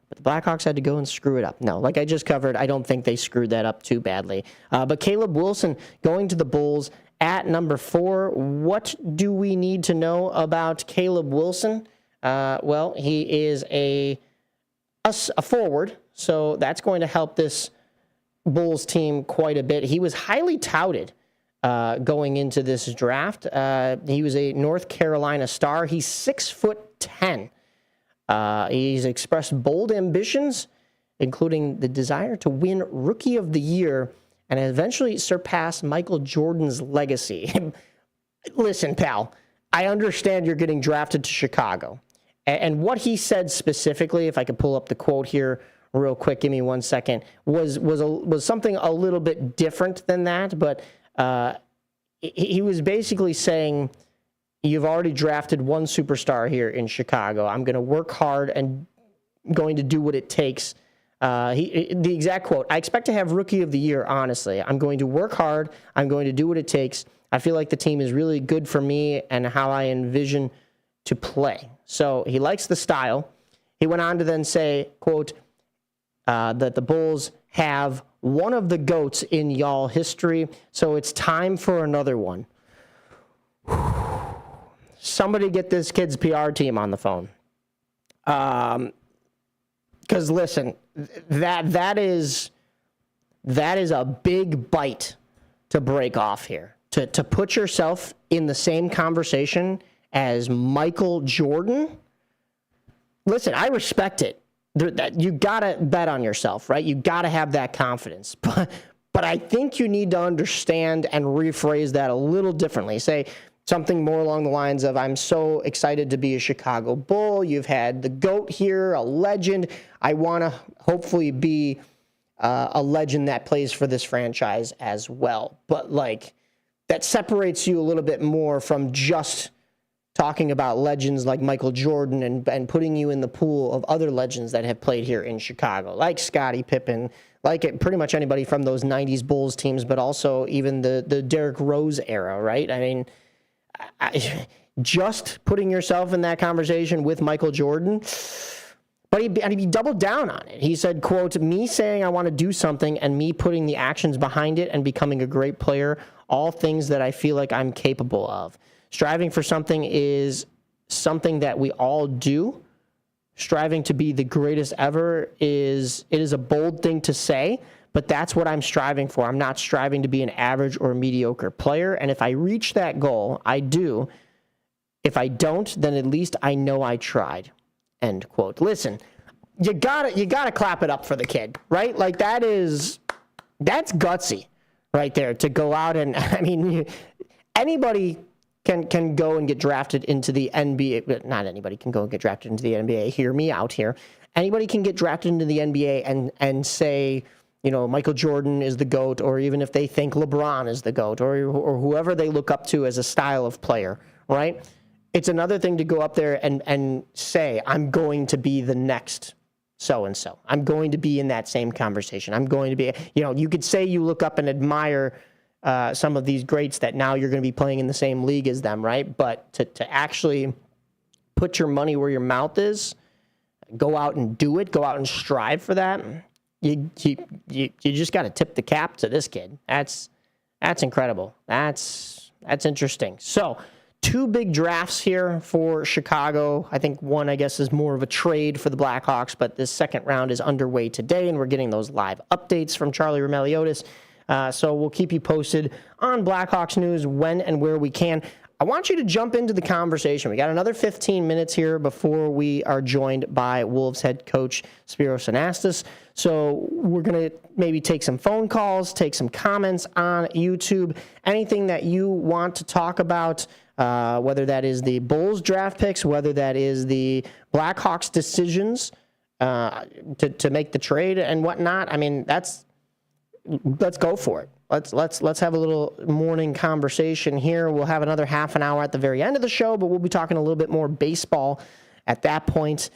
Speaker 3: But the Blackhawks had to go and screw it up. No, like I just covered, I don't think they screwed that up too badly. But Caleb Wilson going to the Bulls at number 4. What do we need to know about Caleb Wilson? Well, he is a forward, so that's going to help this Bulls team quite a bit. He was highly touted going into this draft. He was a North Carolina star. He's 6'10". He's expressed bold ambitions, including the desire to win Rookie of the Year and eventually surpass Michael Jordan's legacy. Listen, pal, I understand you're getting drafted to Chicago. And what he said specifically, if I could pull up the quote here real quick, give me 1 second, was something a little bit different than that. But he was basically saying, you've already drafted one superstar here in Chicago. I'm going to work hard and going to do what it takes. The exact quote, I expect to have Rookie of the Year, honestly. I'm going to work hard. I'm going to do what it takes. I feel like the team is really good for me and how I envision to play. So he likes the style. He went on to then say, quote, that the Bulls have one of the GOATs in y'all history, so it's time for another one. Somebody get this kid's PR team on the phone. Because listen, that is a big bite to break off here. To put yourself in the same conversation as Michael Jordan. Listen, I respect it. You gotta bet on yourself, right? You gotta have that confidence. But I think you need to understand and rephrase that a little differently. Say, something more along the lines of, I'm so excited to be a Chicago Bull. You've had the GOAT here, a legend. I want to hopefully be a legend that plays for this franchise as well. But like, that separates you a little bit more from just talking about legends like Michael Jordan and putting you in the pool of other legends that have played here in Chicago, like Scottie Pippen, like pretty much anybody from those 90s Bulls teams, but also even the Derrick Rose era, right? I mean, just putting yourself in that conversation with Michael Jordan, but he doubled down on it. He said, quote, me saying I want to do something and me putting the actions behind it and becoming a great player, all things that I feel like I'm capable of. Striving for something is something that we all do. Striving to be the greatest ever is a bold thing to say, but that's what I'm striving for. I'm not striving to be an average or mediocre player. And if I reach that goal, I do. If I don't, then at least I know I tried. End quote. Listen, you gotta clap it up for the kid, right? Like that's gutsy right there to go out and, I mean, anybody can go and get drafted into the NBA. Not anybody can go and get drafted into the NBA. Hear me out here. Anybody can get drafted into the NBA and say, you know, Michael Jordan is the GOAT, or even if they think LeBron is the GOAT, or whoever they look up to as a style of player, right? It's another thing to go up there and say, I'm going to be the next so-and-so. I'm going to be in that same conversation. I'm going to be, you know, you could say you look up and admire some of these greats that now you're going to be playing in the same league as them, right? But to actually put your money where your mouth is, go out and do it, go out and strive for that, you just got to tip the cap to this kid. That's incredible. That's interesting. So 2 big drafts here for Chicago. I think one, I guess, is more of a trade for the Blackhawks, but this second round is underway today, and we're getting those live updates from Charlie Roumeliotis. So we'll keep you posted on Blackhawks news when and where we can. I want you to jump into the conversation. We got another 15 minutes here before we are joined by Wolves head coach Spiros Anastas. So we're going to maybe take some phone calls, take some comments on YouTube, anything that you want to talk about, whether that is the Bulls draft picks, whether that is the Blackhawks decisions to make the trade and whatnot. I mean, let's go for it. Let's have a little morning conversation here. We'll have another half an hour at the very end of the show, but we'll be talking a little bit more baseball at that point.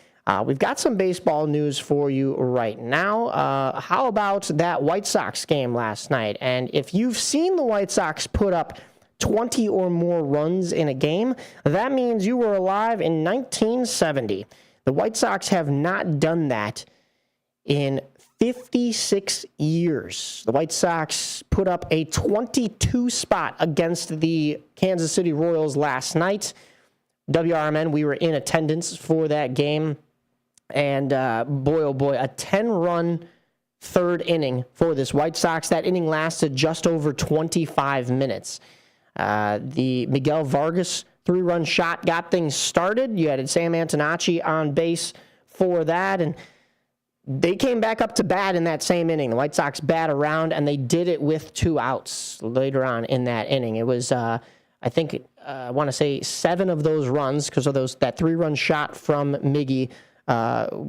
Speaker 3: We've got some baseball news for you right now. How about that White Sox game last night? And if you've seen the White Sox put up 20 or more runs in a game, that means you were alive in 1970. The White Sox have not done that in 56 years. The White Sox put up a 22 spot against the Kansas City Royals last night. WRMN, we were in attendance for that game. And boy, oh boy, a 10-run third inning for this White Sox. That inning lasted just over 25 minutes. The Miguel Vargas 3-run shot got things started. You had Sam Antonacci on base for that, and they came back up to bat in that same inning. The White Sox bat around, and they did it with 2 outs later on in that inning. It was, I want to say 7 of those runs, because of that 3-run shot from Miggy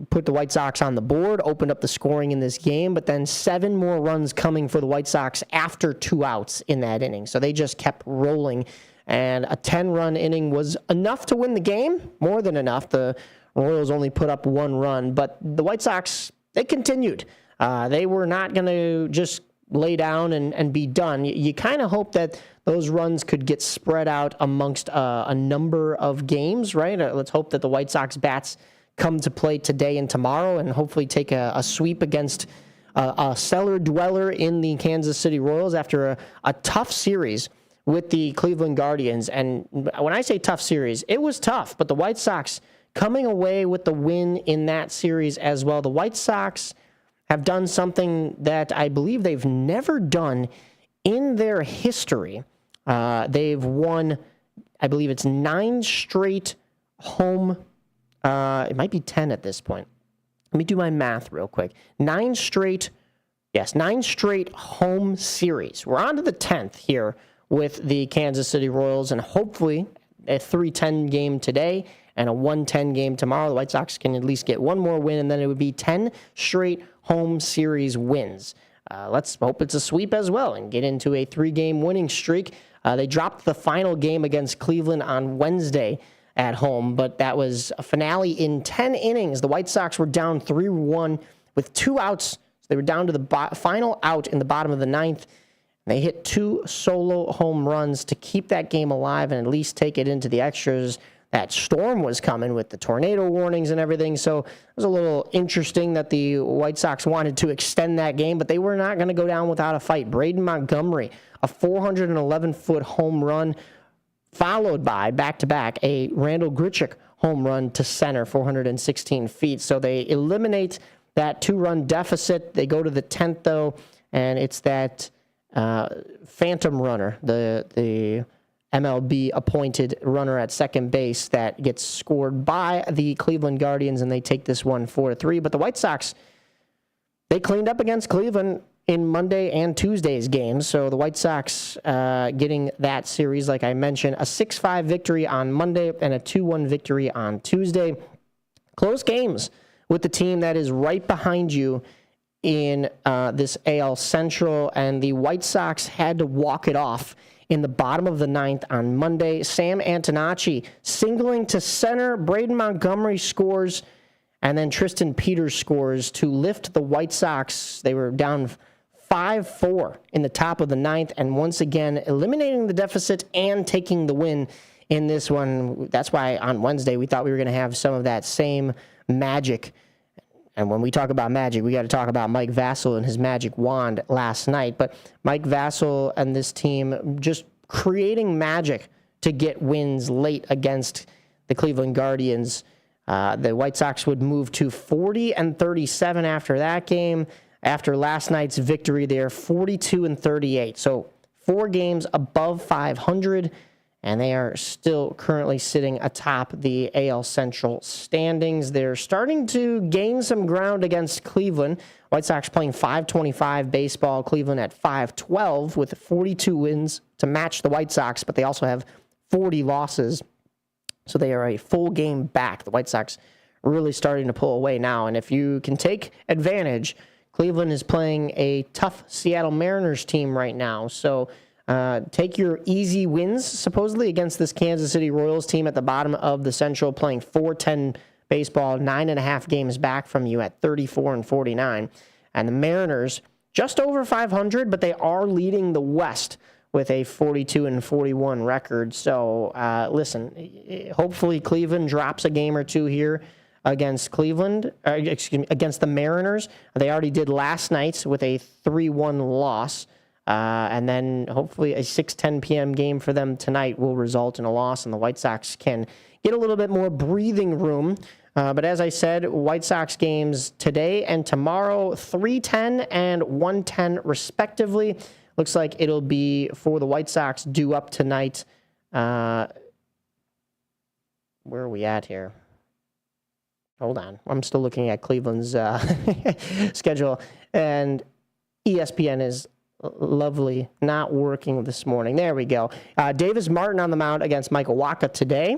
Speaker 3: put the White Sox on the board, opened up the scoring in this game, but then 7 more runs coming for the White Sox after 2 outs in that inning. So they just kept rolling, and a 10-run inning was enough to win the game, more than enough. The Royals only put up 1 run, but the White Sox, they continued. They were not going to just lay down and be done. You kind of hope that those runs could get spread out amongst a number of games, right? Let's hope that the White Sox bats come to play today and tomorrow and hopefully take a sweep against a cellar dweller in the Kansas City Royals after a tough series with the Cleveland Guardians. And when I say tough series, it was tough, but the White Sox coming away with the win in that series as well. The White Sox have done something that I believe they've never done in their history. They've won, I believe it's 9 straight home. It might be 10 at this point. Let me do my math real quick. 9 straight home series. We're on to the 10th here with the Kansas City Royals, and hopefully a 3-10 game today and a 1-10 game tomorrow. The White Sox can at least get one more win, and then it would be 10 straight home series wins. Let's hope it's a sweep as well and get into a 3-game winning streak. They dropped the final game against Cleveland on Wednesday at home, but that was a finale in 10 innings. The White Sox were down 3-1 with 2 outs. So they were down to the final out in the bottom of the 9th. They hit 2 solo home runs to keep that game alive and at least take it into the extras. That storm was coming with the tornado warnings and everything, so it was a little interesting that the White Sox wanted to extend that game, but they were not going to go down without a fight. Braden Montgomery, a 411-foot home run, followed by, back-to-back, a Randall Grichuk home run to center, 416 feet. So they eliminate that 2-run deficit. They go to the 10th, though, and it's that phantom runner, the MLB-appointed runner at second base that gets scored by the Cleveland Guardians, and they take this one 4-3. But the White Sox, they cleaned up against Cleveland in Monday and Tuesday's games. So the White Sox getting that series, like I mentioned, a 6-5 victory on Monday and a 2-1 victory on Tuesday. Close games with the team that is right behind you in this AL Central, and the White Sox had to walk it off in the bottom of the 9th on Monday. Sam Antonacci singling to center. Braden Montgomery scores, and then Tristan Peters scores to lift the White Sox. They were down 5-4 in the top of the 9th, and once again eliminating the deficit and taking the win in this one. That's why on Wednesday we thought we were going to have some of that same magic. And when we talk about magic, we got to talk about Mike Vassell and his magic wand last night. But Mike Vassell and this team just creating magic to get wins late against the Cleveland Guardians. The White Sox would move to 40-37 after that game. After last night's victory, they're 42-38. So 4 games above 500. And they are still currently sitting atop the AL Central standings. They're starting to gain some ground against Cleveland. White Sox playing .525 baseball. Cleveland at .512 with 42 wins to match the White Sox, but they also have 40 losses. So they are a full game back. The White Sox really starting to pull away now. And if you can take advantage, Cleveland is playing a tough Seattle Mariners team right now. So take your easy wins, supposedly, against this Kansas City Royals team at the bottom of the Central, playing .410 baseball, 9.5 games back from you at 34-49. And the Mariners, just over 500, but they are leading the West with a 42-41 record. So, listen, hopefully Cleveland drops a game or two here against against the Mariners. They already did last night with a 3-1 loss. And then hopefully a 6:10 p.m. game for them tonight will result in a loss, and the White Sox can get a little bit more breathing room. But as I said, White Sox games today and tomorrow, 3:10 and 1:10 respectively. Looks like it'll be for the White Sox due up tonight. Where are we at here? Hold on. I'm still looking at Cleveland's schedule, and ESPN is lovely not working this morning. There we go. Davis Martin on the mound against Michael Wacha today.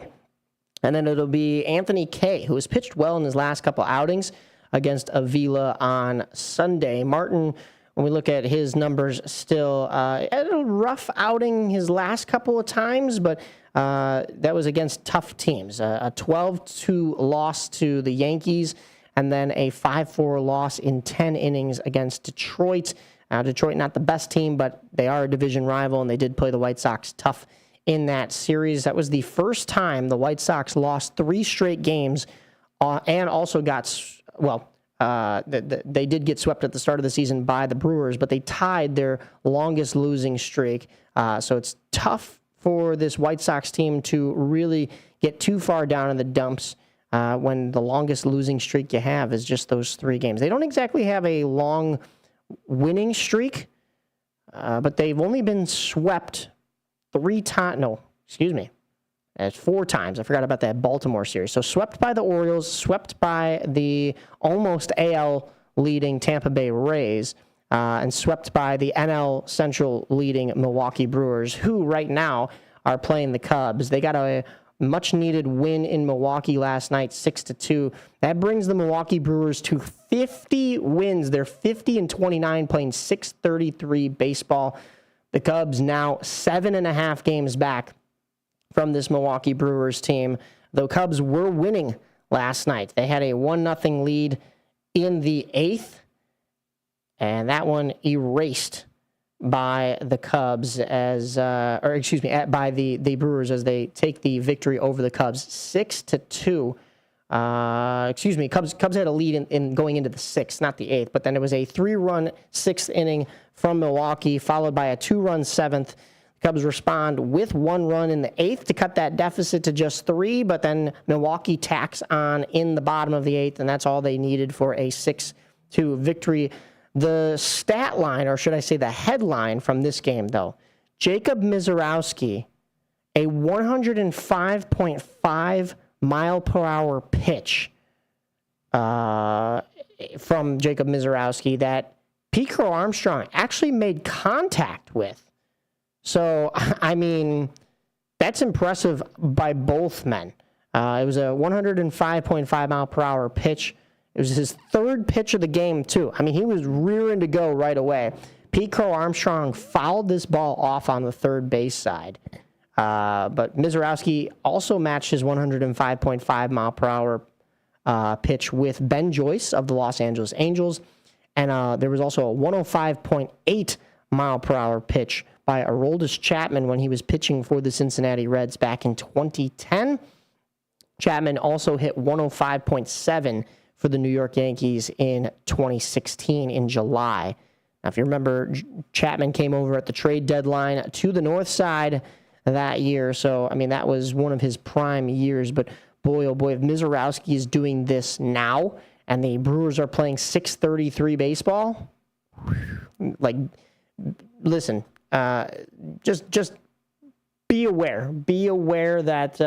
Speaker 3: And then it'll be Anthony Kay, who has pitched well in his last couple outings against Avila on Sunday. Martin, when we look at his numbers, still had a rough outing his last couple of times, but that was against tough teams. A 12-2 loss to the Yankees, and then a 5-4 loss in 10 innings against Detroit. Detroit, not the best team, but they are a division rival, and they did play the White Sox tough in that series. That was the first time the White Sox lost 3 straight games and also got, they did get swept at the start of the season by the Brewers, but they tied their longest losing streak. So it's tough for this White Sox team to really get too far down in the dumps when the longest losing streak you have is just those 3 games. They don't exactly have a long winning streak, but they've only been swept 4 times. I forgot about that Baltimore series. So swept by the Orioles, swept by the almost AL leading Tampa Bay Rays, and swept by the NL Central leading Milwaukee Brewers, who right now are playing the Cubs. They got a much-needed win in Milwaukee last night, 6-2. That brings the Milwaukee Brewers to 50 wins. They're 50-29, playing .633 baseball. The Cubs now 7.5 games back from this Milwaukee Brewers team. The Cubs were winning last night. They had a 1-0 lead in the 8th, and that one erased by the Cubs by the Brewers as they take the victory over the Cubs 6-2. Cubs had a lead in going into the 6th, not the 8th, but then it was a 3-run 6th inning from Milwaukee, followed by a 2-run 7th. Cubs respond with 1 run in the 8th to cut that deficit to just 3, but then Milwaukee tacks on in the bottom of the 8th, and that's all they needed for a 6-2 victory. The stat line, or should I say the headline from this game, though, Jacob Misiorowski, a 105.5 mile per hour pitch from Jacob Misiorowski that Pete Crow Armstrong actually made contact with. So, I mean, that's impressive by both men. It was a 105.5 mile per hour pitch. It was his 3rd pitch of the game, too. I mean, he was rearing to go right away. Pete Crow Armstrong fouled this ball off on the third base side. But Misiorowski also matched his 105.5 mile per hour pitch with Ben Joyce of the Los Angeles Angels. And there was also a 105.8 mile per hour pitch by Aroldis Chapman when he was pitching for the Cincinnati Reds back in 2010. Chapman also hit 105.7 for the New York Yankees in 2016 in July. Now, if you remember, Chapman came over at the trade deadline to the north side that year. So, I mean, that was one of his prime years. But boy, oh boy, if Misiorowski is doing this now and the Brewers are playing .633 baseball, like, listen, just be aware. Be aware that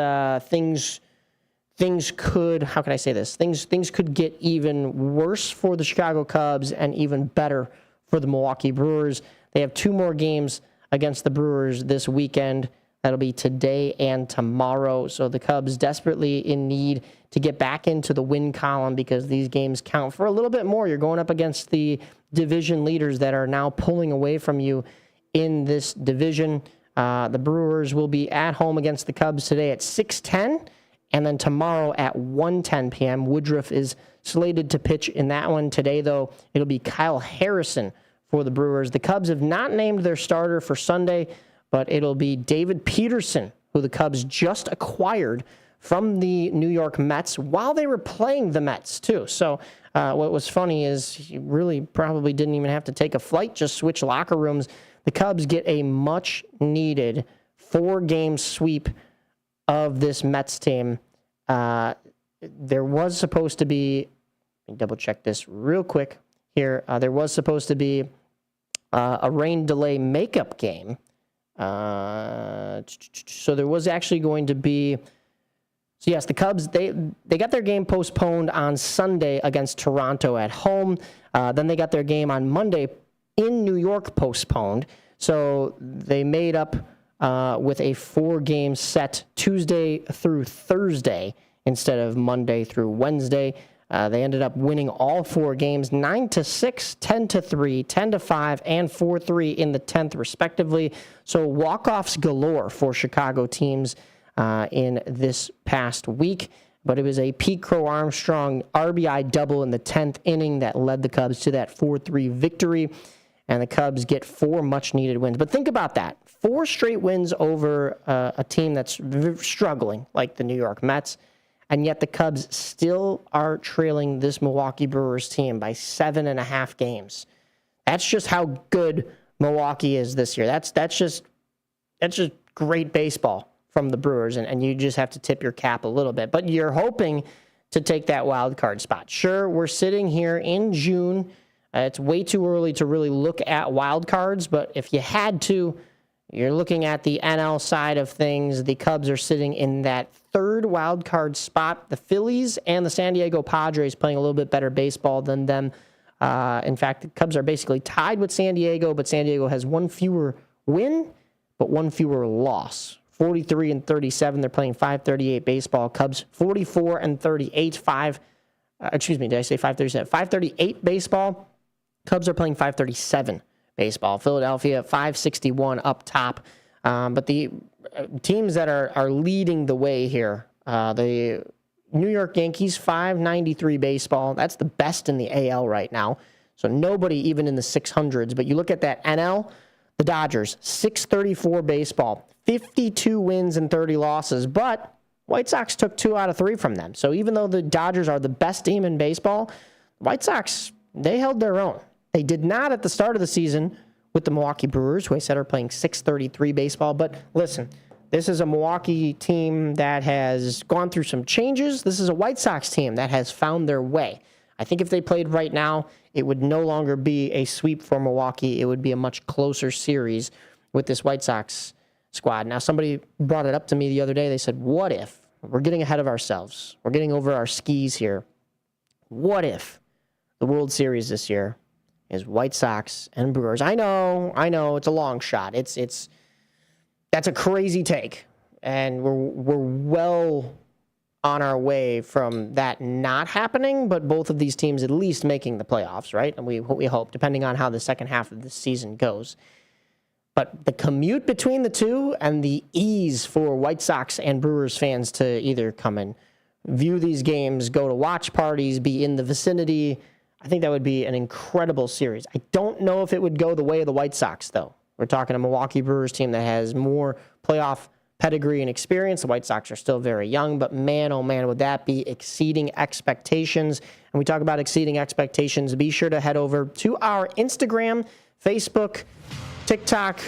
Speaker 3: things could, how can I say this? Things could get even worse for the Chicago Cubs and even better for the Milwaukee Brewers. They have 2 more games against the Brewers this weekend. That'll be today and tomorrow. So the Cubs desperately in need to get back into the win column because these games count for a little bit more. You're going up against the division leaders that are now pulling away from you in this division. The Brewers will be at home against the Cubs today at 6:10. And then tomorrow at 1:10 p.m., Woodruff is slated to pitch in that one. Today, though, it'll be Kyle Harrison for the Brewers. The Cubs have not named their starter for Sunday, but it'll be David Peterson, who the Cubs just acquired from the New York Mets while they were playing the Mets, too. So what was funny is he really probably didn't even have to take a flight, just switch locker rooms. The Cubs get a much-needed 4-game sweep of this Mets team. There was supposed to be, let me double check this real quick here. There was supposed to be a rain delay makeup game. So there was actually going to be, so yes, the Cubs, they got their game postponed on Sunday against Toronto at home. Then they got their game on Monday in New York postponed. So they made up with a 4-game set Tuesday through Thursday instead of Monday through Wednesday. They ended up winning all 4 games, 9-6, 10-3, 10-5, and 4-3 in the 10th, respectively. So walk-offs galore for Chicago teams in this past week. But it was a Pete Crow Armstrong RBI double in the 10th inning that led the Cubs to that 4-3 victory. And the Cubs get 4 much-needed wins. But think about that. 4 straight wins over a team that's struggling, like the New York Mets. And yet the Cubs still are trailing this Milwaukee Brewers team by 7.5 games. That's just how good Milwaukee is this year. That's just great baseball from the Brewers, and you just have to tip your cap a little bit. But you're hoping to take that wild card spot. Sure, we're sitting here in June. It's way too early to really look at wild cards, but if you had to, you're looking at the NL side of things. The Cubs are sitting in that 3rd wild card spot. The Phillies and the San Diego Padres playing a little bit better baseball than them In fact, the Cubs are basically tied with San Diego, but San Diego has one fewer win, but one fewer loss. 43-37. They're playing 5:38 baseball. Cubs 44-38. Did I say 5:37? 5:38 baseball. Cubs are playing 5:37 baseball. Philadelphia 5:61 up top. But the teams that are leading the way here, the New York Yankees 5:93 baseball. That's the best in the AL right now. So nobody even in the 600s. But you look at that NL, the Dodgers 6:34 baseball. 52 wins and 30 losses, but White Sox took 2 out of 3 from them. So even though the Dodgers are the best team in baseball, White Sox, they held their own. They did not at the start of the season with the Milwaukee Brewers, who I said are playing 6:33 baseball. But listen, this is a Milwaukee team that has gone through some changes. This is a White Sox team that has found their way. I think if they played right now, it would no longer be a sweep for Milwaukee. It would be a much closer series with this White Sox squad. Now, somebody brought it up to me the other day. They said, what if? We're getting ahead of ourselves. We're getting over our skis here. What if the World Series this year is White Sox and Brewers? I know, it's a long shot. That's a crazy take. And we're well on our way from that not happening, but both of these teams at least making the playoffs, right? And we hope, depending on how the second half of the season goes. But the commute between the two and the ease for White Sox and Brewers fans to either come and view these games, go to watch parties, be in the vicinity, I think that would be an incredible series. I don't know if it would go the way of the White Sox, though. We're talking a Milwaukee Brewers team that has more playoff pedigree and experience. The White Sox are still very young, but man, oh man, would that be exceeding expectations. And we talk about exceeding expectations. Be sure to head over to our Instagram, Facebook, TikTok,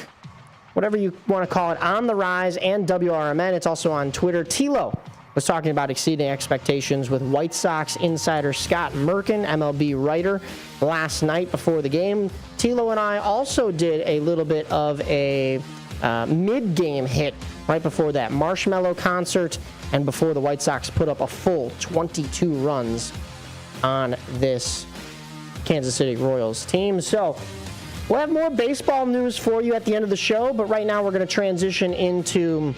Speaker 3: whatever you want to call it, On the Rise and WRMN. It's also on Twitter. Tilo was talking about exceeding expectations with White Sox insider Scott Merkin, MLB writer, last night before the game. Tilo and I also did a little bit of a mid-game hit right before that Marshmallow concert and before the White Sox put up a full 22 runs on this Kansas City Royals team. So we'll have more baseball news for you at the end of the show, but right now we're going to transition into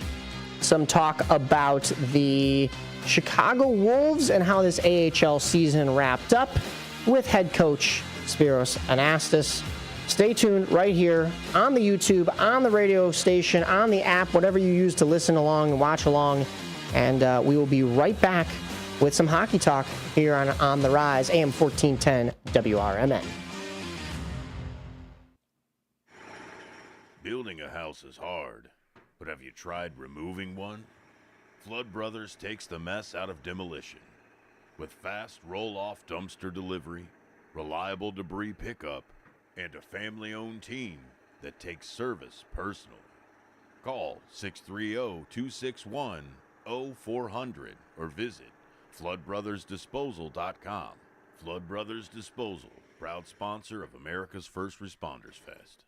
Speaker 3: some talk about the Chicago Wolves and how this AHL season wrapped up with head coach Spiros Anastas. Stay tuned right here on the YouTube, on the radio station, on the app, whatever you use to listen along and watch along, and we will be right back with some hockey talk here on The Rise, AM 1410 WRMN.
Speaker 15: Building a house is hard, but have you tried removing one? Flood Brothers takes the mess out of demolition. With fast roll-off dumpster delivery, reliable debris pickup, and a family-owned team that takes service personally. Call 630-261-0400 or visit floodbrothersdisposal.com. Flood Brothers Disposal, proud sponsor of America's First Responders Fest.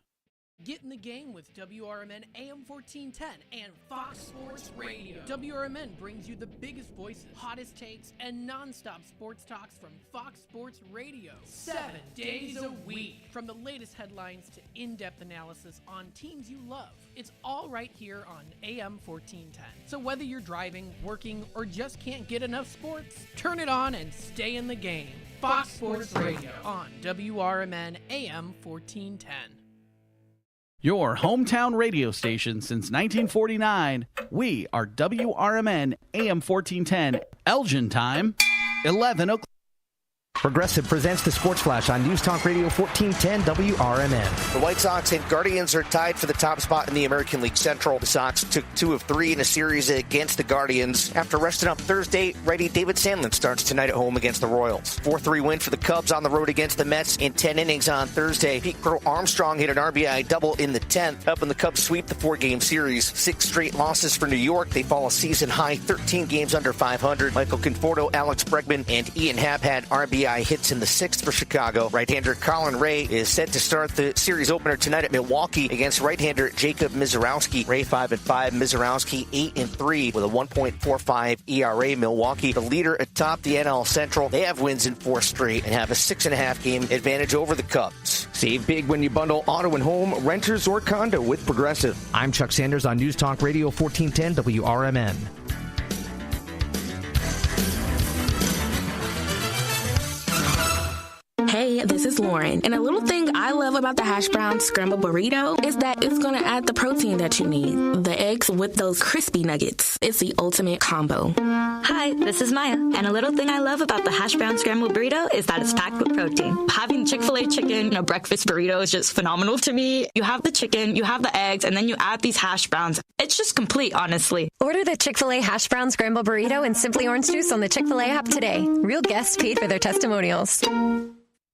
Speaker 16: Get in the game with WRMN AM 1410 and Fox Sports Radio. WRMN brings you the biggest voices, hottest takes, and non-stop sports talks from Fox Sports Radio. 7 days a week. From the latest headlines to in-depth analysis on teams you love. It's all right here on AM 1410. So whether you're driving, working, or just can't get enough sports, turn it on and stay in the game. Fox Sports Radio on WRMN AM 1410.
Speaker 17: Your hometown radio station since 1949. We are WRMN AM 1410. Elgin time, 11 o'clock.
Speaker 6: Progressive presents the Sports Flash on News Talk Radio 1410 WRMN.
Speaker 7: The White Sox and Guardians are tied for the top spot in the American League Central. The Sox took 2 of 3 in a series against the Guardians. After resting up Thursday, righty David Sandlin starts tonight at home against the Royals. 4-3 win for the Cubs on the road against the Mets in 10 innings on Thursday. Pete Crow Armstrong hit an RBI double in the 10th, helping the Cubs sweep the 4-game series. 6 straight losses for New York. They fall a season high 13 games under 500. Michael Conforto, Alex Bregman, and Ian Happ had RBI RBI hits in the 6th for Chicago. Right-hander Colin Ray is set to start the series opener tonight at Milwaukee against right-hander Jacob Mizorowski. Ray 5-5, Mizorowski 8-3 with a 1.45 ERA. Milwaukee, the leader atop the NL Central. They have wins in 4 straight and have a 6.5 game advantage over the Cubs.
Speaker 6: Save big when you bundle auto and home, renters, or condo with Progressive. I'm Chuck Sanders on News Talk Radio 1410 WRMN.
Speaker 18: Hey, this is Lauren, and a little thing I love about the hash brown scrambled burrito is that it's going to add the protein that you need. The eggs with those crispy nuggets. It's the ultimate combo.
Speaker 19: Hi, this is Maya, and a little thing I love about the hash brown scrambled burrito is that it's packed with protein. Having Chick-fil-A chicken in a breakfast burrito is just phenomenal to me. You have the chicken, you have the eggs, and then you add these hash browns. It's just complete, honestly.
Speaker 20: Order the Chick-fil-A hash brown scrambled burrito and Simply Orange Juice on the Chick-fil-A app today. Real guests paid for their testimonials.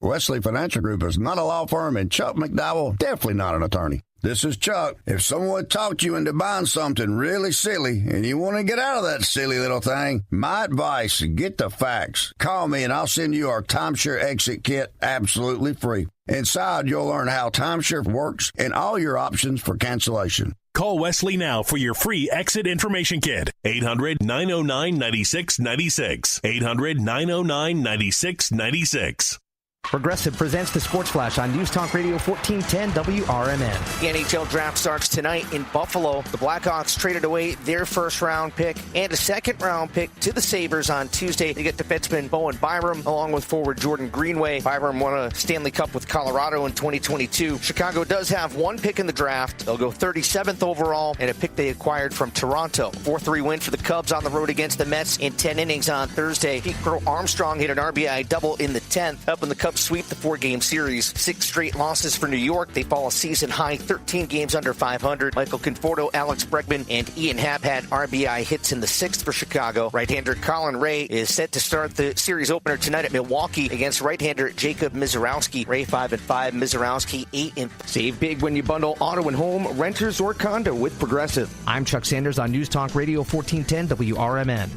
Speaker 21: Wesley Financial Group is not a law firm, and Chuck McDowell definitely not an attorney. This is Chuck. If someone talked you into buying something really silly and you want to get out of that silly little thing, my advice, get the facts. Call me and I'll send you our timeshare exit kit absolutely free. Inside, you'll learn how timeshare works and all your options for cancellation.
Speaker 22: Call Wesley now for your free exit information kit. 800-909-9696. 800-909-9696.
Speaker 6: Progressive presents the Sports Flash on News Talk Radio 1410 WRMN.
Speaker 7: The NHL draft starts tonight in Buffalo. The Blackhawks traded away their first-round pick and a second-round pick to the Sabres on Tuesday. They get defenseman Bowen Byram along with forward Jordan Greenway. Byram won a Stanley Cup with Colorado in 2022. Chicago does have one pick in the draft. They'll go 37th overall and a pick they acquired from Toronto. 4-3 win for the Cubs on the road against the Mets in 10 innings on Thursday. Pete Crow Armstrong hit an RBI double in the 10th, helping the Cubs sweep the 4-game series. 6 straight losses for New York. They fall a season-high 13 games under 500. Michael Conforto, Alex Bregman, and Ian Happ had RBI hits in the 6th for Chicago. Right-hander Colin Ray is set to start the series opener tonight at Milwaukee against right-hander Jacob Mizorowski. Ray 5-5, Mizorowski 8-3.
Speaker 6: Save big when you bundle auto and home, renters, or condo with Progressive. I'm Chuck Sanders on News Talk Radio 1410 WRMN.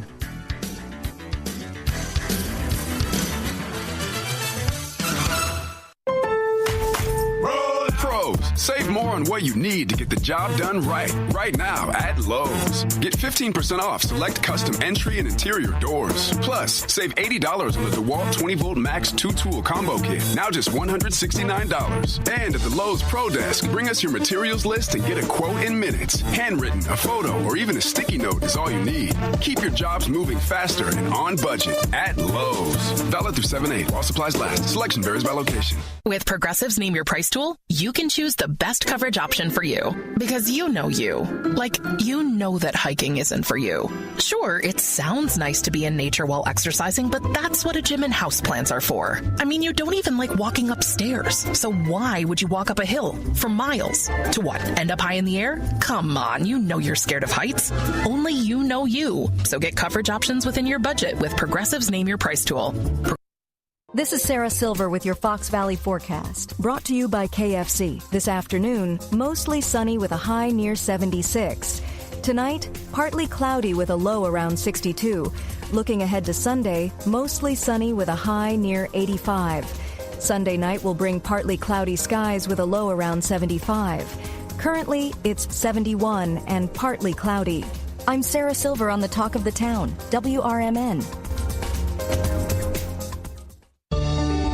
Speaker 23: Save more on what you need to get the job done right now at Lowe's. Get 15% off select custom entry and interior doors. Plus, save $80 on the DeWalt 20-volt Max 2-tool combo kit, now just $169. And at the Lowe's Pro Desk, bring us your materials list and get a quote in minutes. Handwritten, a photo, or even a sticky note is all you need. Keep your jobs moving faster and on budget at Lowe's. Valid through 7/8 while supplies last. Selection varies by location.
Speaker 24: With Progressive's Name Your Price tool, you can choose the best coverage option for you. Because you know you. Like, you know that hiking isn't for you. Sure, it sounds nice to be in nature while exercising, but that's what a gym and houseplants are for. I mean, you don't even like walking upstairs. So why would you walk up a hill for miles? To what, end up high in the air? Come on, you know you're scared of heights. Only you know you. So get coverage options within your budget with Progressive's Name Your Price tool.
Speaker 13: This is Sarah Silver with your Fox Valley forecast, brought to you by KFC. This afternoon, mostly sunny with a high near 76. Tonight, partly cloudy with a low around 62. Looking ahead to Sunday, mostly sunny with a high near 85. Sunday night will bring partly cloudy skies with a low around 75. Currently, it's 71 and partly cloudy. I'm Sarah Silver on the Talk of the Town, WRMN.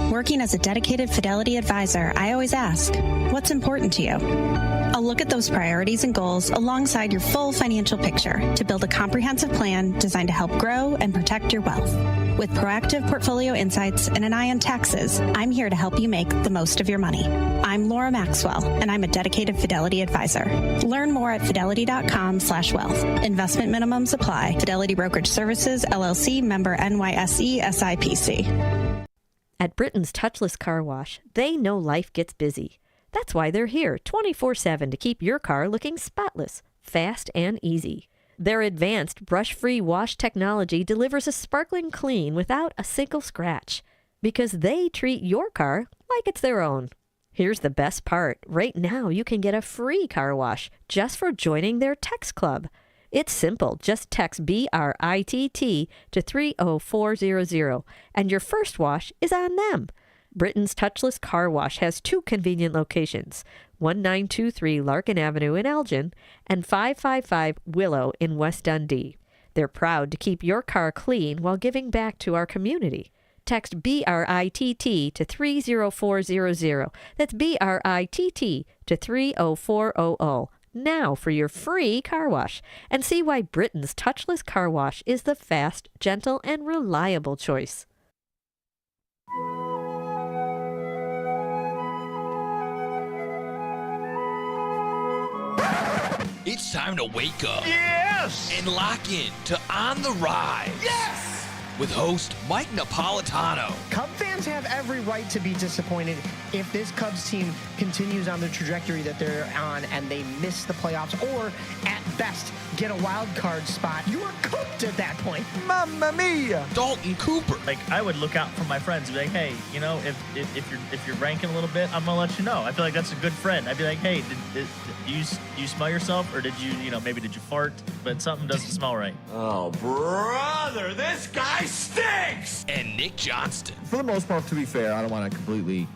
Speaker 14: Working as a dedicated Fidelity advisor, I always ask, what's important to you? I'll look at those priorities and goals alongside your full financial picture to build a comprehensive plan designed to help grow and protect your wealth. With proactive portfolio insights and an eye on taxes, I'm here to help you make the most of your money. I'm Laura Maxwell, and I'm a dedicated Fidelity advisor. Learn more at fidelity.com/wealth. Investment minimums apply. Fidelity Brokerage Services, LLC, member NYSE, SIPC.
Speaker 25: At Britain's Touchless Car Wash, they know life gets busy. That's why they're here 24/7 to keep your car looking spotless, fast, and easy. Their advanced brush-free wash technology delivers a sparkling clean without a single scratch, because they treat your car like it's their own. Here's the best part. Right now, you can get a free car wash just for joining their Text Club. It's simple. Just text BRITT to 30400, and your first wash is on them. Britain's Touchless Car Wash has 2 convenient locations, 1923 Larkin Avenue in Elgin and 555 Willow in West Dundee. They're proud to keep your car clean while giving back to our community. Text BRITT to 30400. That's BRITT to 30400. Now for your free car wash, and see why Britain's Touchless Car Wash is the fast, gentle, and reliable choice.
Speaker 1: It's time to wake up.
Speaker 2: Yes!
Speaker 1: And lock in to On the Rise.
Speaker 2: Yes!
Speaker 1: With host Mike Napolitano.
Speaker 3: Cub fans have every right to be disappointed if this Cubs team continues on the trajectory that they're on and they miss the playoffs, or at best get a wild card spot. You are cooked at that point.
Speaker 2: Mamma mia!
Speaker 1: Dalton Cooper.
Speaker 4: Like, I would look out for my friends and be like, hey, you know, if you're ranking a little bit, I'm gonna let you know. I feel like that's a good friend. I'd be like, hey, did you smell yourself, or did you maybe did you fart, but something doesn't smell right.
Speaker 2: Oh, brother, this guy stinks!
Speaker 1: And Nick Johnston.
Speaker 5: For the most part, to be fair, I don't want to completely,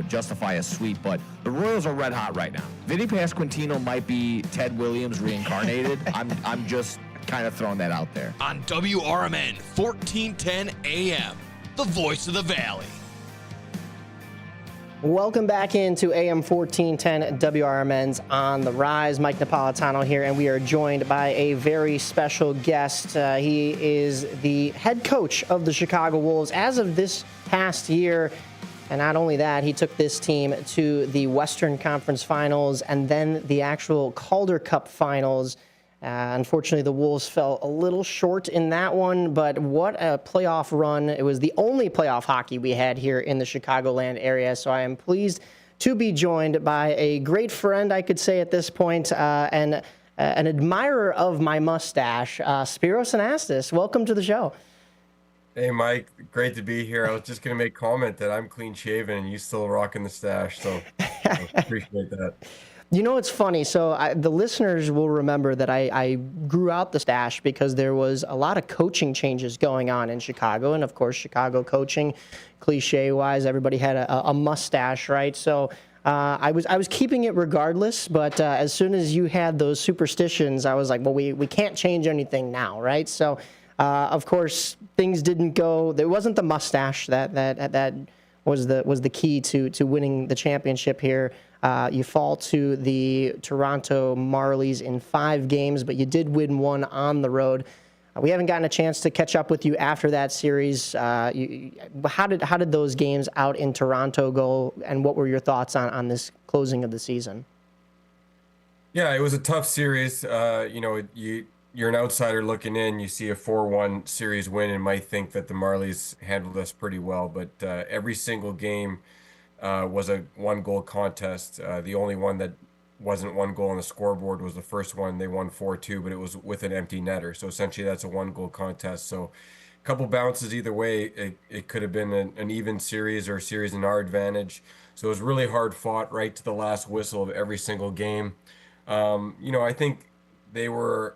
Speaker 5: justify a sweep, but the Royals are red hot right now. Vinny Pasquantino might be Ted Williams reincarnated. I'm just kind of throwing that out there.
Speaker 1: On WRMN 1410 AM, the voice of the Valley.
Speaker 3: Welcome back into AM 1410 WRMN's On the Rise. Mike Napolitano here, and we are joined by a very special guest. He is the head coach of the Chicago Wolves as of this past year. And not only that, he took this team to the Western Conference Finals and then the actual Calder Cup Finals. Unfortunately, the Wolves fell a little short in that one, but what a playoff run. It was the only playoff hockey we had here in the Chicagoland area, so I am pleased to be joined by a great friend, I could say at this point, and an admirer of my mustache, Spiros Anastas. Welcome to the show.
Speaker 8: Hey, Mike. Great to be here. I was just going to make comment that I'm clean shaven and you still rocking the stash, so I appreciate that.
Speaker 3: You know, it's funny. So the listeners will remember that I grew out the stash because there was a lot of coaching changes going on in Chicago. And, of course, Chicago coaching, cliche-wise, everybody had a mustache, right? So I was keeping it regardless. But as soon as you had those superstitions, I was like, well, we can't change anything now, right? So, of course, things didn't go. There wasn't the mustache that was the key to winning the championship here. You fall to the Toronto Marlies in 5 games, but you did win 1 on the road. We haven't gotten a chance to catch up with you after that series. How did those games out in Toronto go, and what were your thoughts on this closing of the season?
Speaker 8: Yeah, it was a tough series. You're an outsider looking in. You see a 4-1 series win and might think that the Marlies handled us pretty well, but every single game was a 1-goal contest. The only one that wasn't 1 goal on the scoreboard was the first one. They won 4-2, but it was with an empty netter. So essentially that's a 1-goal contest. So a couple bounces either way. It could have been an even series or a series in our advantage. So it was really hard fought right to the last whistle of every single game. I think they were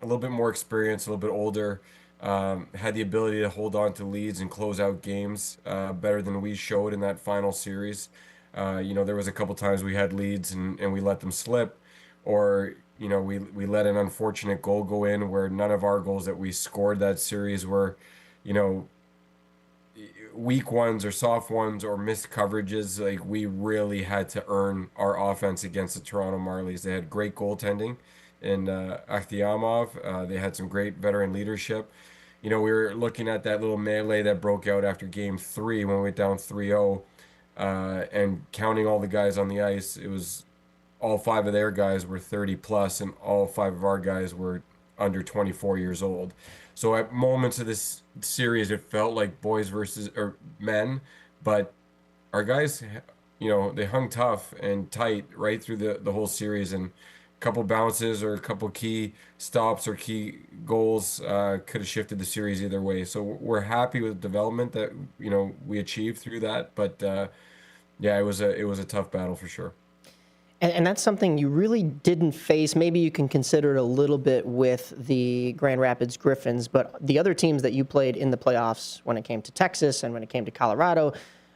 Speaker 8: a little bit more experienced, a little bit older, had the ability to hold on to leads and close out games better than we showed in that final series. There was a couple times we had leads and we let them slip, or we let an unfortunate goal go in where none of our goals that we scored that series were weak ones or soft ones or missed coverages. Like, we really had to earn our offense against the Toronto Marlies. They had great goaltending and Akhtiamov. They had some great veteran leadership. We were looking at that little melee that broke out after Game 3 when we went down 3-0, and counting all the guys on the ice, it was all 5 of their guys were 30 plus, and all 5 of our guys were under 24 years old. So at moments of this series, it felt like boys versus men, but our guys, they hung tough and tight right through the whole series, and couple bounces or a couple key stops or key goals could have shifted the series either way. So we're happy with the development that we achieved through that. But it was a tough battle for sure.
Speaker 3: And that's something you really didn't face. Maybe you can consider it a little bit with the Grand Rapids Griffins, but the other teams that you played in the playoffs when it came to Texas and when it came to Colorado,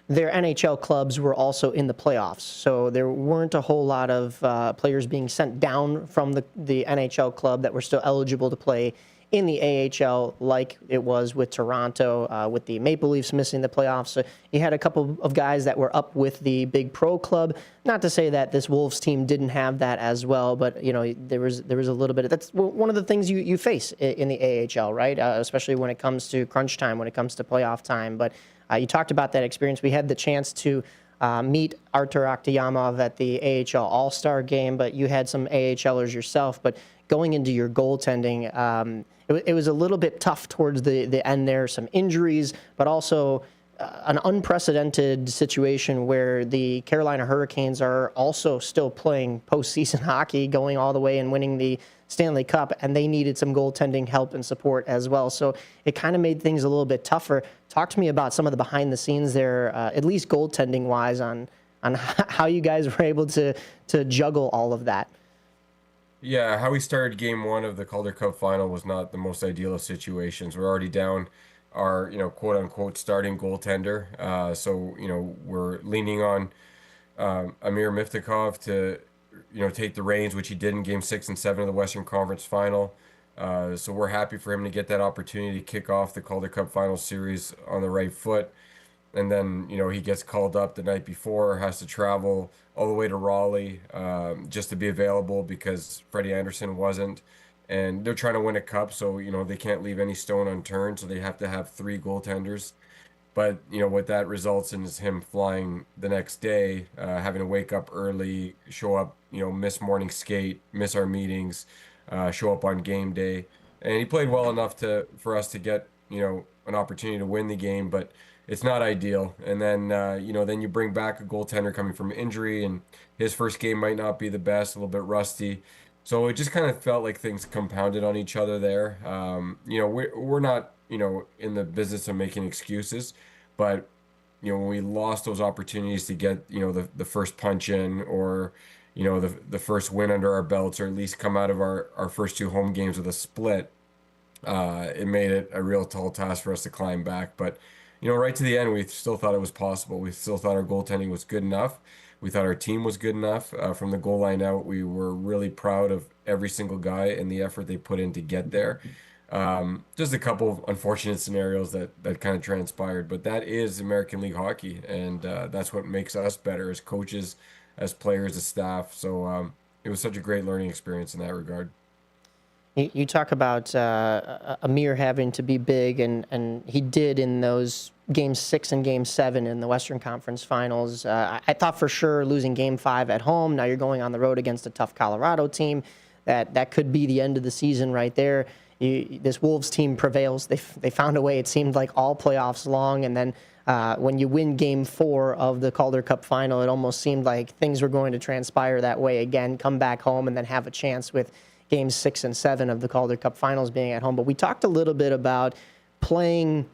Speaker 3: their NHL clubs were also in the playoffs. So there weren't a whole lot of players being sent down from the NHL club that were still eligible to play in the AHL like it was with Toronto, with the Maple Leafs missing the playoffs. So you had a couple of guys that were up with the big pro club. Not to say that this Wolves team didn't have that as well, but there was a little bit of that's one of the things you face in the AHL, right? Especially when it comes to crunch time, when it comes to playoff time. But you talked about that experience. We had the chance to meet Artur Akhtayamov at the AHL All-Star game, but you had some AHLers yourself. But going into your goaltending, it was a little bit tough towards the end there, some injuries, but also an unprecedented situation where the Carolina Hurricanes are also still playing postseason hockey, going all the way and winning the Stanley Cup, and they needed some goaltending help and support as well. So it kind of made things a little bit tougher. Talk to me about some of the behind the scenes there, at least goaltending wise, on how you guys were able to juggle all of that.
Speaker 8: Yeah, how we started game one of the Calder Cup final was not the most ideal of situations. We're already down our, quote unquote starting goaltender. So, we're leaning on Amir Miftakov to, take the reins, which he did in game 6 and 7 of the Western Conference final. So we're happy for him to get that opportunity to kick off the Calder Cup final series on the right foot. And then, he gets called up the night before, has to travel all the way to Raleigh just to be available because Freddie Anderson wasn't. And they're trying to win a cup, so, they can't leave any stone unturned, so they have to have 3 goaltenders. But, what that results in is him flying the next day, having to wake up early, show up, miss morning skate, miss our meetings, show up on game day. And he played well enough for us to get, an opportunity to win the game, but it's not ideal. And then, then you bring back a goaltender coming from injury, and his first game might not be the best, a little bit rusty. So it just kind of felt like things compounded on each other there. We're not, in the business of making excuses, but, when we lost those opportunities to get, the first punch in or, the first win under our belts, or at least come out of our first 2 home games with a split, it made it a real tall task for us to climb back. But, right to the end, we still thought it was possible. We still thought our goaltending was good enough. We thought our team was good enough. From the goal line out, we were really proud of every single guy and the effort they put in to get there. Just a couple of unfortunate scenarios that kind of transpired, but that is American League hockey, and that's what makes us better as coaches, as players, as staff. So it was such a great learning experience in that regard.
Speaker 3: You talk about Amir having to be big, and he did in those Game 6 and Game 7 in the Western Conference Finals. I thought for sure losing Game 5 at home, now you're going on the road against a tough Colorado team, that could be the end of the season right there. This Wolves team prevails. They found a way, it seemed like, all playoffs long, and then when you win Game 4 of the Calder Cup final, it almost seemed like things were going to transpire that way again, come back home and then have a chance with Games 6 and 7 of the Calder Cup finals being at home. But we talked a little bit about playing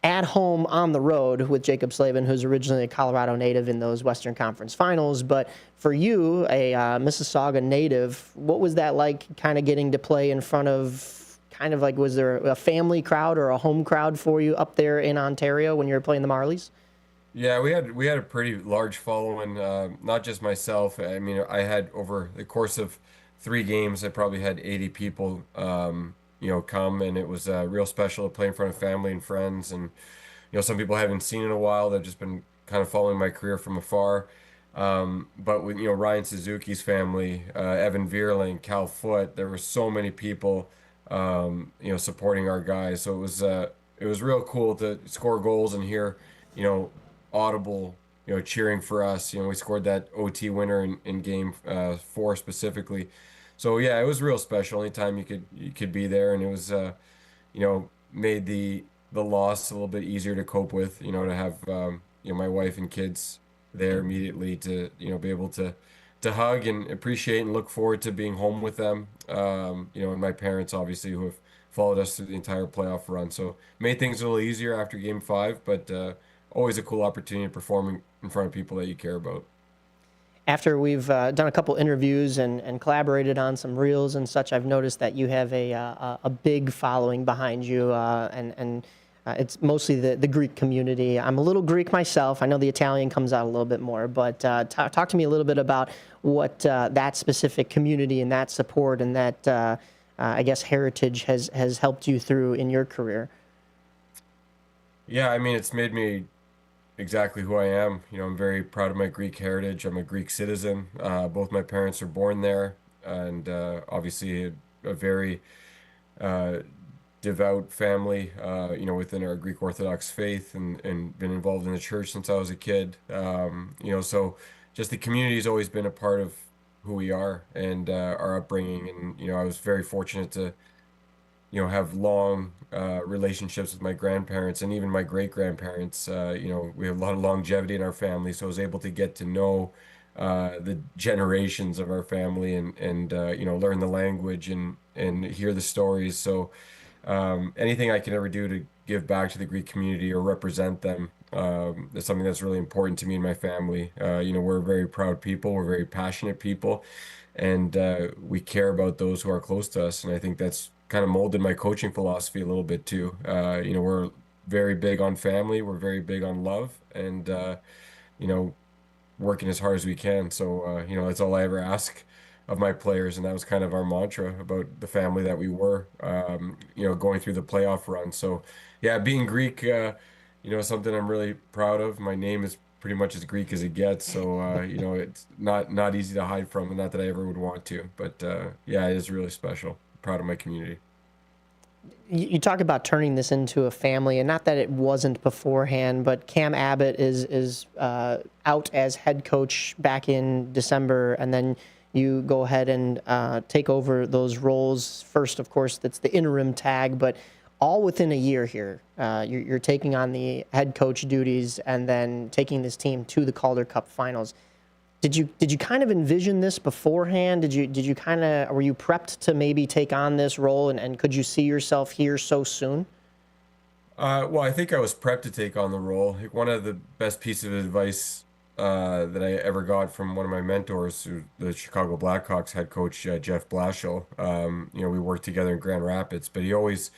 Speaker 3: at home on the road with Jacob Slavin, who's originally a Colorado native in those Western Conference finals. But for you, a Mississauga native, what was that like, kind of getting to play in front of, kind of like, was there a family crowd or a home crowd for you up there in Ontario when you were playing the Marlies?
Speaker 8: Yeah, we had a pretty large following, not just myself. I mean, I had, over the course of 3 games, I probably had 80 people, come, and it was real special to play in front of family and friends. And, some people I haven't seen in a while. They've just been kind of following my career from afar. But with, Ryan Suzuki's family, Evan Vierling, Cal Foote, there were so many people, supporting our guys. So it was real cool to score goals and hear, audible, cheering for us. We scored that OT winner in game 4 specifically. So yeah, it was real special. Anytime you could be there, and it was made the loss a little bit easier to cope with. To have my wife and kids there immediately to be able to hug and appreciate and look forward to being home with them. And my parents, obviously, who have followed us through the entire playoff run. So made things a little easier after game 5, but always a cool opportunity to perform in front of people that you care about.
Speaker 3: after we've done a couple interviews and collaborated on some reels and such, I've noticed that you have a big following behind you, and it's mostly the Greek community. I'm a little Greek myself. I know the Italian comes out a little bit more, but talk to me a little bit about what that specific community and that support and that, I guess, heritage has helped you through in your career.
Speaker 8: Yeah, I mean, it's made me exactly who I am. I'm very proud of my Greek heritage. I'm a Greek citizen. Both my parents were born there, and obviously a very devout family, within our Greek Orthodox faith, and been involved in the church since I was a kid. So just the community has always been a part of who we are and our upbringing. And, I was very fortunate to have long relationships with my grandparents and even my great-grandparents. We have a lot of longevity in our family, so I was able to get to know the generations of our family and learn the language and hear the stories. So anything I can ever do to give back to the Greek community or represent them is something that's really important to me and my family. We're very proud people, we're very passionate people, and we care about those who are close to us. And I think that's kind of molded my coaching philosophy a little bit too. We're very big on family, we're very big on love, and working as hard as we can. So that's all I ever ask of my players, and that was kind of our mantra about the family that we were, going through the playoff run. So yeah, being Greek, something I'm really proud of. My name is pretty much as Greek as it gets, so it's not easy to hide from, and not that I ever would want to, but yeah, it is really special. Proud of my community.
Speaker 3: You talk about turning this into a family, and not that it wasn't beforehand, but Cam Abbott is out as head coach back in December, and then you go ahead and take over those roles. First, of course, that's the interim tag, but all within a year here. You're taking on the head coach duties and then taking this team to the Calder Cup finals. Did you kind of envision this beforehand? Were you prepped to maybe take on this role, and could you see yourself here so soon?
Speaker 8: Well, I think I was prepped to take on the role. One of the best pieces of advice that I ever got from one of my mentors, the Chicago Blackhawks head coach, Jeff Blashill. We worked together in Grand Rapids, but he always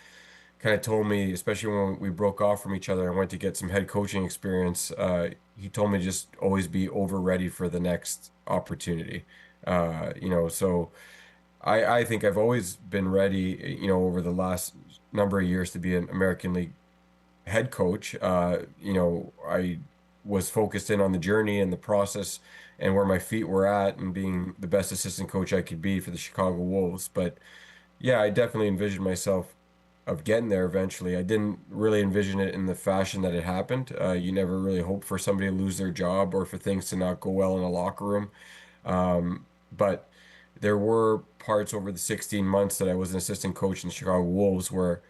Speaker 8: kind of told me, especially when we broke off from each other and went to get some head coaching experience, he told me to just always be over ready for the next opportunity. So I think I've always been ready, over the last number of years to be an American League head coach. I was focused in on the journey and the process and where my feet were at and being the best assistant coach I could be for the Chicago Wolves. But yeah, I definitely envisioned myself of getting there eventually. I didn't really envision it in the fashion that it happened. You never really hope for somebody to lose their job or for things to not go well in a locker room. But there were parts over the 16 months that I was an assistant coach in the Chicago Wolves where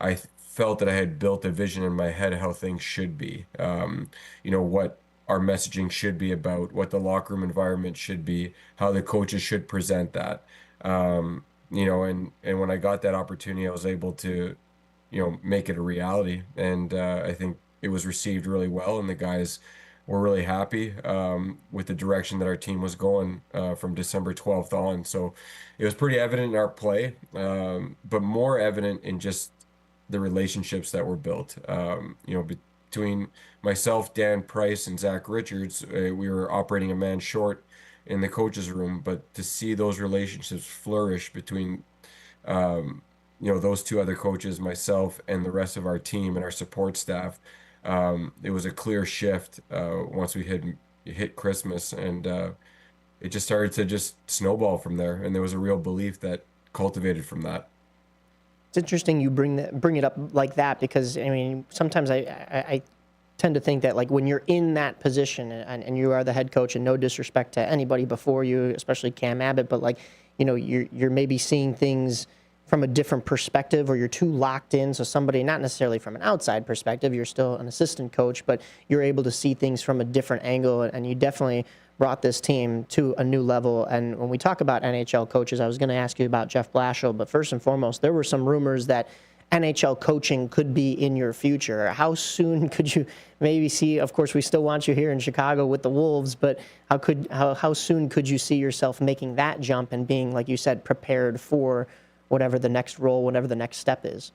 Speaker 8: I felt that I had built a vision in my head how things should be. What our messaging should be about, what the locker room environment should be, how the coaches should present that. And when I got that opportunity, I was able to, make it a reality. And I think it was received really well, and the guys were really happy with the direction that our team was going from December 12th on. So it was pretty evident in our play, but more evident in just the relationships that were built. Between myself, Dan Price, and Zach Richards, we were operating a man short in the coach's room, but to see those relationships flourish between those two other coaches, myself, and the rest of our team and our support staff, it was a clear shift once we hit Christmas, and it just started to just snowball from there, and there was a real belief that cultivated from that.
Speaker 3: It's interesting you bring it up like that, because I mean, sometimes I tend to think that, like, when you're in that position and you are the head coach, and no disrespect to anybody before you, especially Cam Abbott, but like, you're maybe seeing things from a different perspective, or you're too locked in. So somebody, not necessarily from an outside perspective, you're still an assistant coach, but you're able to see things from a different angle, and you definitely brought this team to a new level. And when we talk about NHL coaches, I was going to ask you about Jeff Blashill, but first and foremost, there were some rumors that NHL coaching could be in your future? How soon could you maybe see, of course, we still want you here in Chicago with the Wolves, but how soon could you see yourself making that jump and being, like you said, prepared for whatever the next role, whatever the next step is?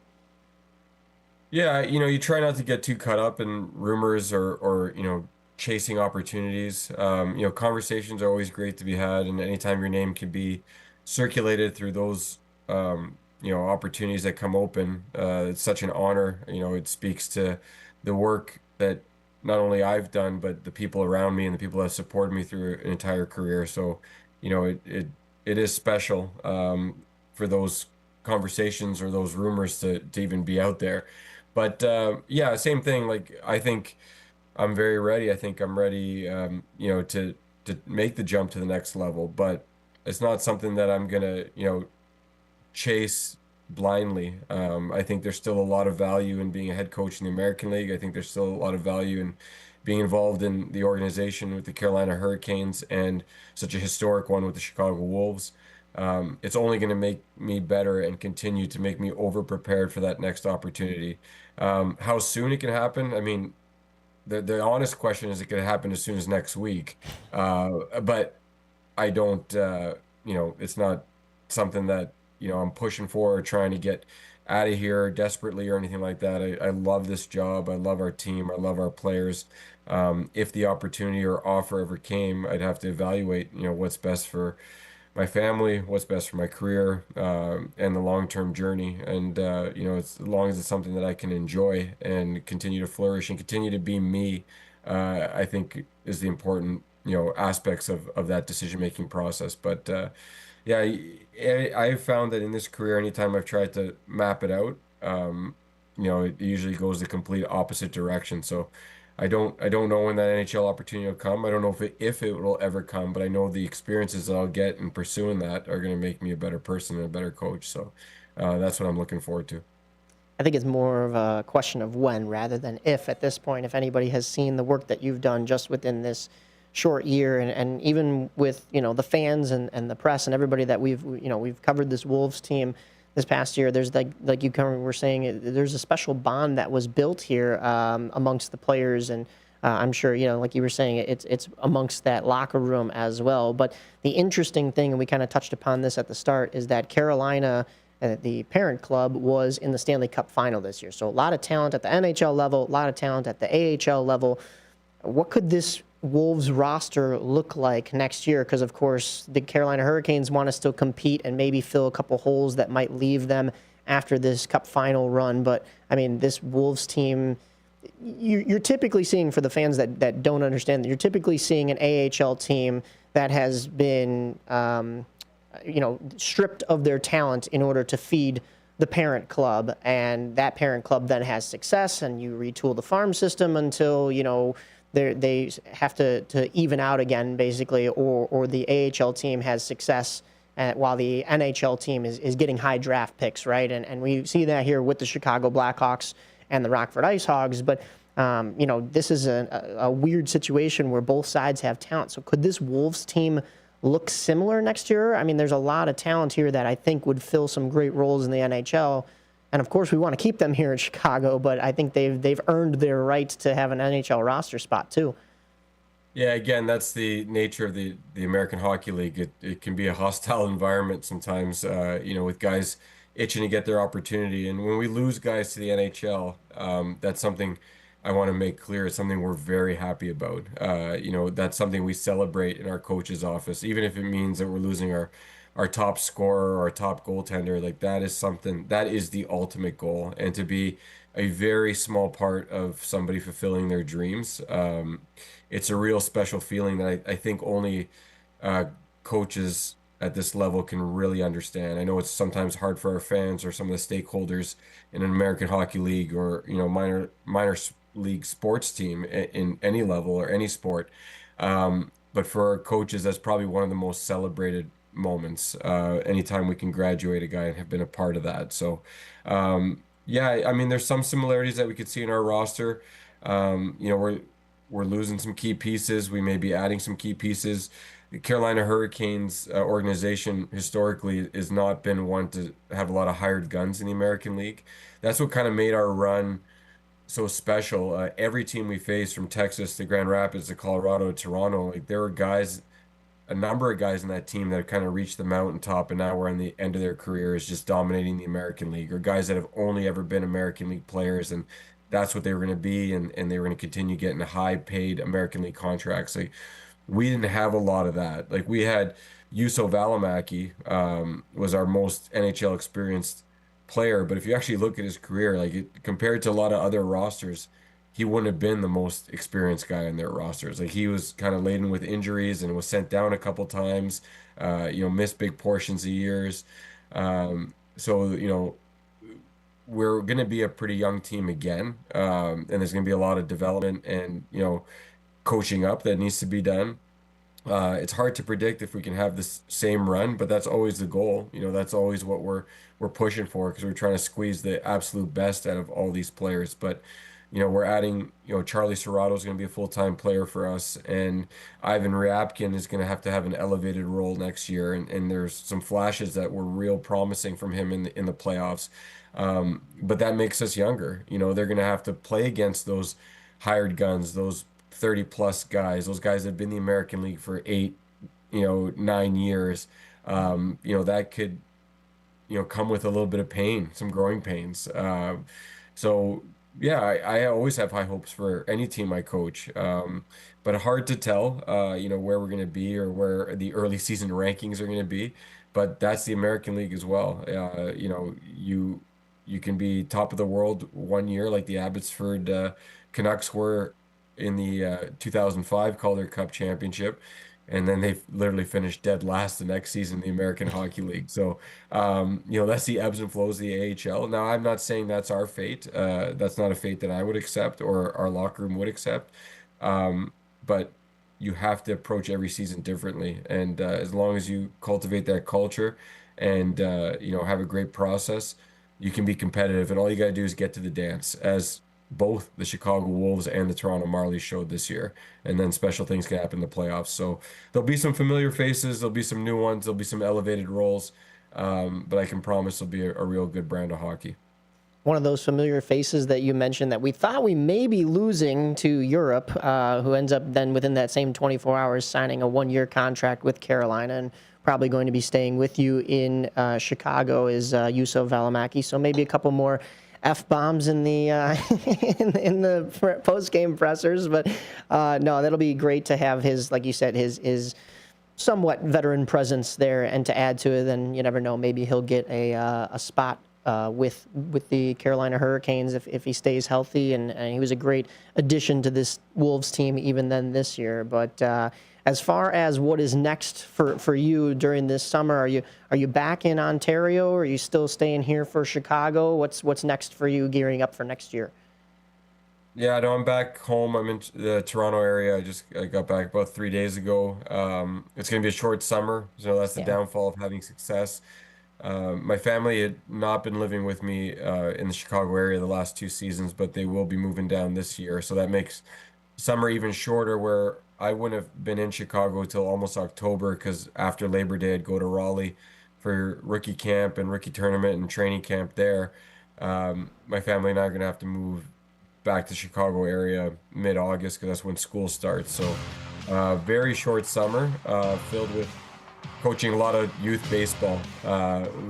Speaker 8: Yeah, you try not to get too caught up in rumors or chasing opportunities. Conversations are always great to be had, and anytime your name can be circulated through those, opportunities that come open, it's such an honor. It speaks to the work that not only I've done, but the people around me and the people that have supported me through an entire career. So, it is special, for those conversations or those rumors to even be out there. But yeah, same thing. Like, I think I'm very ready. I think I'm ready, to make the jump to the next level. But it's not something that I'm gonna, chase blindly. I think there's still a lot of value in being a head coach in the American League. I think there's still a lot of value in being involved in the organization with the Carolina Hurricanes and such a historic one with the Chicago Wolves. It's only going to make me better and continue to make me over prepared for that next opportunity. How soon it can happen? I mean, the honest question is, it could happen as soon as next week. But I don't, it's not something that, I'm pushing for or trying to get out of here desperately or anything like that. I love this job. I love our team. I love our players. If the opportunity or offer ever came, I'd have to evaluate, what's best for my family, what's best for my career, and the long-term journey. And, as long as it's something that I can enjoy and continue to flourish and continue to be me, I think is the important, aspects of that decision-making process. But, yeah, I've found that in this career, anytime I've tried to map it out, it usually goes the complete opposite direction. So I don't know when that NHL opportunity will come. I don't know if it will ever come, but I know the experiences that I'll get in pursuing that are going to make me a better person and a better coach. So that's what I'm looking forward to.
Speaker 3: I think it's more of a question of when rather than if at this point. If anybody has seen the work that you've done just within this short year, and even with the fans and the press and everybody that we've covered this Wolves team this past year, there's like you were saying, there's a special bond that was built here amongst the players, and I'm sure like you were saying, it's amongst that locker room as well. But the interesting thing, and we kind of touched upon this at the start, is that Carolina, the parent club, was in the Stanley Cup final this year. So a lot of talent at the NHL level, a lot of talent at the AHL level. What could this Wolves roster look like next year? Because, of course, the Carolina Hurricanes want to still compete and maybe fill a couple holes that might leave them after this Cup final run. But, I mean, this Wolves team, you're typically seeing, for the fans that don't understand, you're typically seeing an AHL team that has been, stripped of their talent in order to feed the parent club. And that parent club then has success, and you retool the farm system until, they have to even out again, basically, or the AHL team has success while the NHL team is getting high draft picks, right? And we see that here with the Chicago Blackhawks and the Rockford Ice Hogs. But, this is a weird situation where both sides have talent. So could this Wolves team look similar next year? I mean, there's a lot of talent here that I think would fill some great roles in the NHL. And of course, we want to keep them here in Chicago, but I think they've earned their right to have an NHL roster spot too.
Speaker 8: Yeah, again, that's the nature of the American Hockey League. It can be a hostile environment sometimes, with guys itching to get their opportunity. And when we lose guys to the NHL, that's something I want to make clear. It's something we're very happy about. That's something we celebrate in our coach's office, even if it means that we're losing our top scorer or our top goaltender. Like, that is the ultimate goal. And to be a very small part of somebody fulfilling their dreams, it's a real special feeling that I think only coaches at this level can really understand. I know it's sometimes hard for our fans or some of the stakeholders in an American Hockey League or minor league sports team in any level or any sport. But for our coaches, that's probably one of the most celebrated moments. Anytime we can graduate a guy and have been a part of that. So, yeah, I mean, there's some similarities that we could see in our roster. We're losing some key pieces. We may be adding some key pieces. the Carolina Hurricanes organization historically has not been one to have a lot of hired guns in the American League. That's what kind of made our run so special. Every team we faced, from Texas to Grand Rapids to Colorado to Toronto, like there were guys, a number of guys in that team that have kind of reached the mountaintop and now we're on the end of their careers just dominating the American League, or guys that have only ever been American League players and that's what they were going to be, and they were going to continue getting high paid American League contracts. Like we didn't have a lot of that. Like we had Juuso Välimäki, was our most NHL experienced player, but if you actually look at his career, like compared to a lot of other rosters, he wouldn't have been the most experienced guy in their rosters. Like he was kind of laden with injuries and was sent down a couple times, missed big portions of years. So we're going to be a pretty young team again, and there's going to be a lot of development and coaching up that needs to be done. It's hard to predict if we can have this same run, but that's always the goal. That's always what we're pushing for, because we're trying to squeeze the absolute best out of all these players. But we're adding, Charlie Serrato is going to be a full-time player for us, and Ivan Ryabkin is going to have an elevated role next year. And there's some flashes that were real promising from him in the playoffs. But that makes us younger. They're going to have to play against those hired guns, those 30-plus guys, those guys that have been in the American League for 8, 9 years. That could, come with a little bit of pain, some growing pains. So yeah, I always have high hopes for any team I coach, but hard to tell, where we're going to be or where the early season rankings are going to be. But that's the American League as well. You can be top of the world one year, like the Abbotsford Canucks were in the 2005 Calder Cup championship, and then they literally finished dead last the next season in the American Hockey League. So, that's the ebbs and flows of the AHL. Now, I'm not saying that's our fate. That's not a fate that I would accept or our locker room would accept. But you have to approach every season differently. And as long as you cultivate that culture and, have a great process, you can be competitive. And all you got to do is get to the dance, as both the Chicago Wolves and the Toronto Marlies showed this year. And then special things can happen in the playoffs. So there'll be some familiar faces. There'll be some new ones. There'll be some elevated roles. But I can promise it'll be a real good brand of hockey.
Speaker 3: One of those familiar faces that you mentioned that we thought we may be losing to Europe, who ends up then within that same 24 hours signing a one-year contract with Carolina and probably going to be staying with you in Chicago, is Juuso Välimäki. So maybe a couple more F-bombs in the in the post-game pressers, but no, that'll be great to have his, like you said, his somewhat veteran presence there, and to add to it, then you never know, maybe he'll get a spot with the Carolina Hurricanes if he stays healthy, and he was a great addition to this Wolves team even then this year. But as far as what is next for you during this summer, are you back in Ontario, or are you still staying here for Chicago? What's next for you gearing up for next year?
Speaker 8: Yeah, no, I'm back home. I'm in the Toronto area. I got back about 3 days ago. It's going to be a short summer, so that's the downfall of having success. My family had not been living with me in the Chicago area the last 2 seasons, but they will be moving down this year. So that makes summer even shorter, where I wouldn't have been in Chicago till almost October, because after Labor Day, I'd go to Raleigh for rookie camp and rookie tournament and training camp there. My family and I are going to have to move back to Chicago area mid-August, because that's when school starts. So very short summer filled with coaching a lot of youth baseball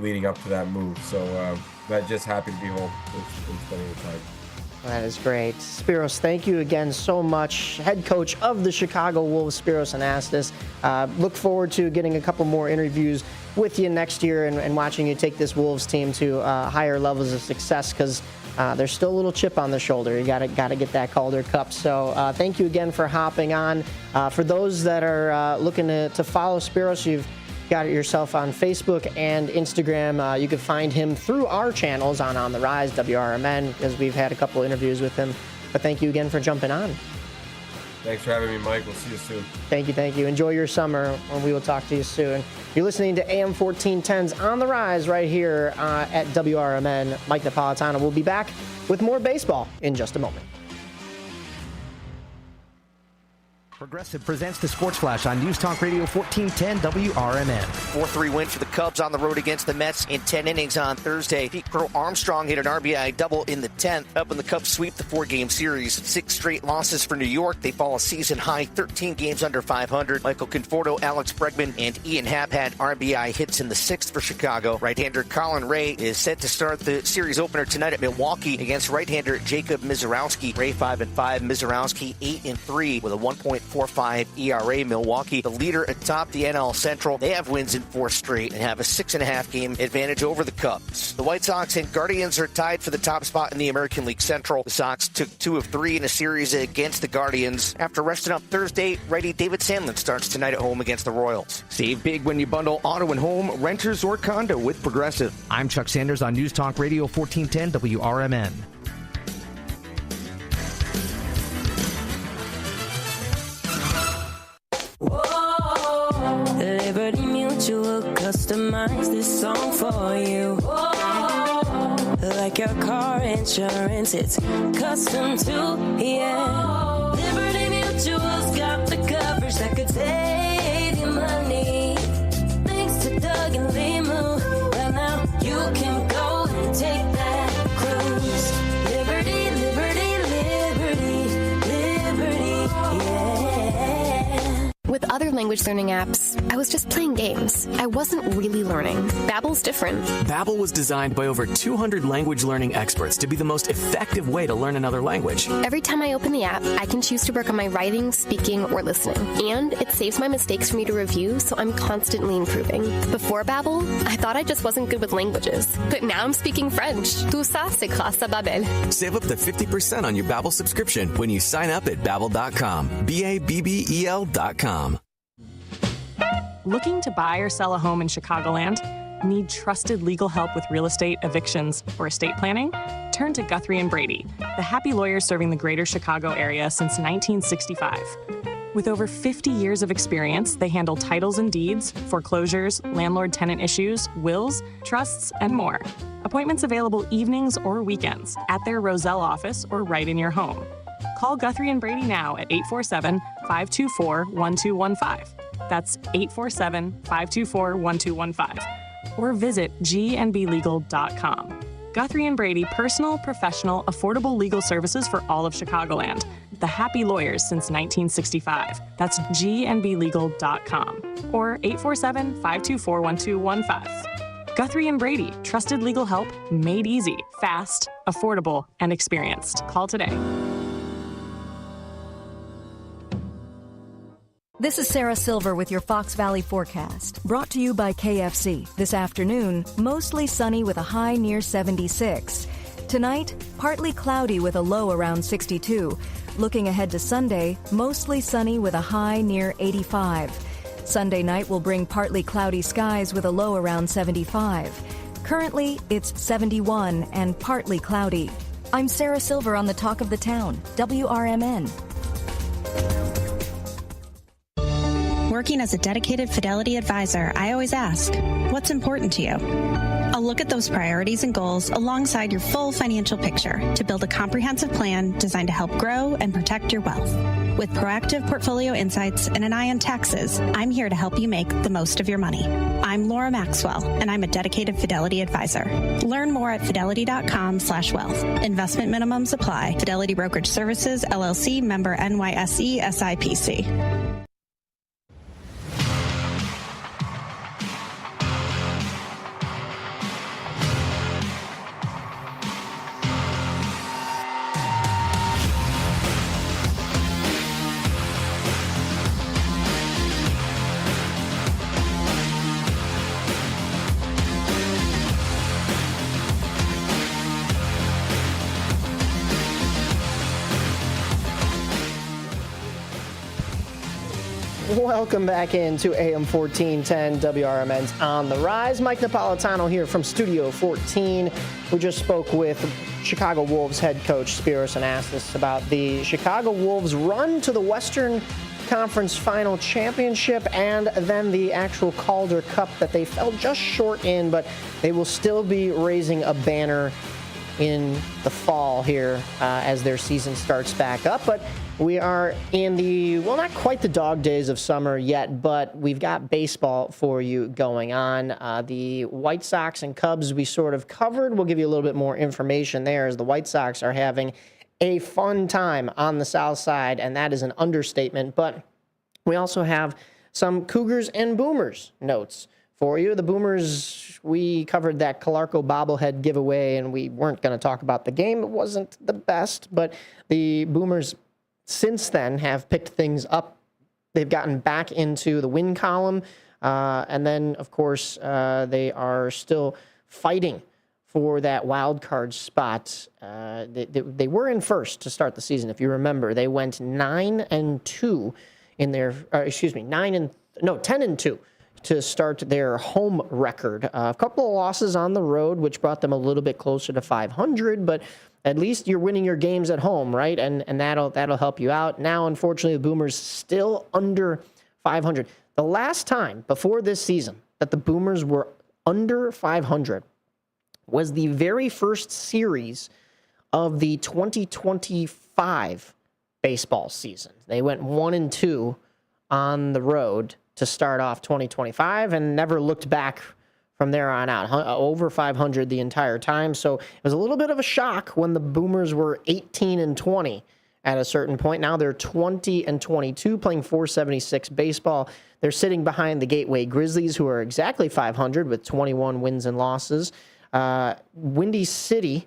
Speaker 8: leading up to that move. So but just happy to be home and spending the time.
Speaker 3: That is great. Spiros, thank you again so much. Head coach of the Chicago Wolves, Spiros Anastas. Look forward to getting a couple more interviews with you next year and watching you take this Wolves team to higher levels of success, because there's still a little chip on the shoulder. You gotta get that Calder Cup. So thank you again for hopping on. For those that are looking to follow Spiros, you've got yourself on Facebook and Instagram. You can find him through our channels on the Rise, WRMN, because we've had a couple interviews with him. But thank you again for jumping on.
Speaker 8: Thanks for having me, Mike. We'll see you soon.
Speaker 3: Thank you. Enjoy your summer, and we will talk to you soon. You're listening to AM 1410's On the Rise right here at WRMN. Mike Napolitano will be back with more baseball in just a moment.
Speaker 6: Progressive presents the Sports Flash on News Talk Radio 1410 WRMN.
Speaker 7: 4-3 win for the Cubs on the road against the Mets in 10 innings on Thursday. Pete Crow Armstrong hit an RBI double in the 10th, helping the Cubs sweep the 4-game series. 6 straight losses for New York. They fall a season-high 13 games under 500. Michael Conforto, Alex Bregman, and Ian Happ had RBI hits in the 6th for Chicago. Right-hander Colin Ray is set to start the series opener tonight at Milwaukee against right-hander Jacob Mizorowski. Ray 5-5, Mizorowski 8-3 with a 1.45 ERA. Milwaukee, the leader atop the NL Central. They have wins in 4 straight and have a 6.5 game advantage over the Cubs. The White Sox and Guardians are tied for the top spot in the American League Central. The Sox took 2 of 3 in a series against the Guardians. After resting up Thursday, righty David Sandlin starts tonight at home against the Royals.
Speaker 6: Save big when you bundle auto and home, renters, or condo with Progressive. I'm Chuck Sanders on News Talk Radio 1410 WRMN.
Speaker 9: Liberty Mutual customize this song for you. Like your car insurance, it's custom too, yeah. Liberty Mutual's got the coverage that could save you money. Thanks to Doug and Limu, well now you can go and take that cruise. Liberty, liberty, liberty, liberty, yeah.
Speaker 20: With other language learning apps, I was just playing games. I wasn't really learning. Babbel's different.
Speaker 10: Babbel was designed by over 200 language learning experts to be the most effective way to learn another language.
Speaker 20: Every time I open the app, I can choose to work on my writing, speaking, or listening. And it saves my mistakes for me to review, so I'm constantly improving. Before Babbel, I thought I just wasn't good with languages. But now I'm speaking French. Tout ça, c'est grâce à Babbel.
Speaker 10: Save up to 50% on your Babbel subscription when you sign up at Babbel.com. BABBEL.com.
Speaker 11: Looking to buy or sell a home in Chicagoland? Need trusted legal help with real estate, evictions, or estate planning? Turn to Guthrie & Brady, the happy lawyers serving the greater Chicago area since 1965. With over 50 years of experience, they handle titles and deeds, foreclosures, landlord-tenant issues, wills, trusts, and more. Appointments available evenings or weekends at their Roselle office or right in your home. Call Guthrie & Brady now at 847-524-1215. That's 847-524-1215. Or visit gnblegal.com. Guthrie & Brady, personal, professional, affordable legal services for all of Chicagoland. The happy lawyers since 1965. That's gnblegal.com. Or 847-524-1215. Guthrie & Brady, trusted legal help made easy, fast, affordable, and experienced. Call today.
Speaker 13: This is Sarah Silver with your Fox Valley forecast, brought to you by KFC. This afternoon, mostly sunny with a high near 76. Tonight, partly cloudy with a low around 62. Looking ahead to Sunday, mostly sunny with a high near 85. Sunday night will bring partly cloudy skies with a low around 75. Currently, it's 71 and partly cloudy. I'm Sarah Silver on the Talk of the Town, WRMN.
Speaker 14: Working as a dedicated Fidelity advisor, I always ask, what's important to you? I'll look at those priorities and goals alongside your full financial picture to build a comprehensive plan designed to help grow and protect your wealth. With proactive portfolio insights and an eye on taxes, I'm here to help you make the most of your money. I'm Laura Maxwell, and I'm a dedicated Fidelity advisor. Learn more at fidelity.com/wealth. Investment minimums apply. Fidelity Brokerage Services, LLC, member NYSE, SIPC.
Speaker 3: Welcome back into AM 1410 WRMN's On the Rise. Mike Napolitano here from Studio 14. We just spoke with Chicago Wolves head coach Spiros Anastas about the Chicago Wolves' run to the Western Conference Final Championship and then the actual Calder Cup that they fell just short in, but they will still be raising a banner in the fall here as their season starts back up. But we are in the, well, not quite the dog days of summer yet, but we've got baseball for you going on. The White Sox and Cubs we sort of covered. We'll give you a little bit more information there as the White Sox are having a fun time on the South Side, and that is an understatement. But we also have some Cougars and Boomers notes for you. The Boomers, we covered that Calarco bobblehead giveaway, and we weren't going to talk about the game. It wasn't the best, but the Boomers since then have picked things up. They've gotten back into the win column, and then, of course, they are still fighting for that wild card spot. They were in first to start the season. If you remember, they went 9-2 in their, 10-2 to start their home record. A couple of losses on the road, which brought them a little bit closer to 500, but at least you're winning your games at home, right? And that'll help you out. Now, unfortunately, the Boomers still under 500. The last time before this season that the Boomers were under 500 was the very first series of the 2025 baseball season. They went 1-2 on the road to start off 2025 and never looked back from there on out. Over 500 the entire time. So it was a little bit of a shock when the Boomers were 18-20 at a certain point. Now they're 20-22, playing .476 baseball. They're sitting behind the Gateway Grizzlies, who are exactly 500 with 21 wins and losses. Windy City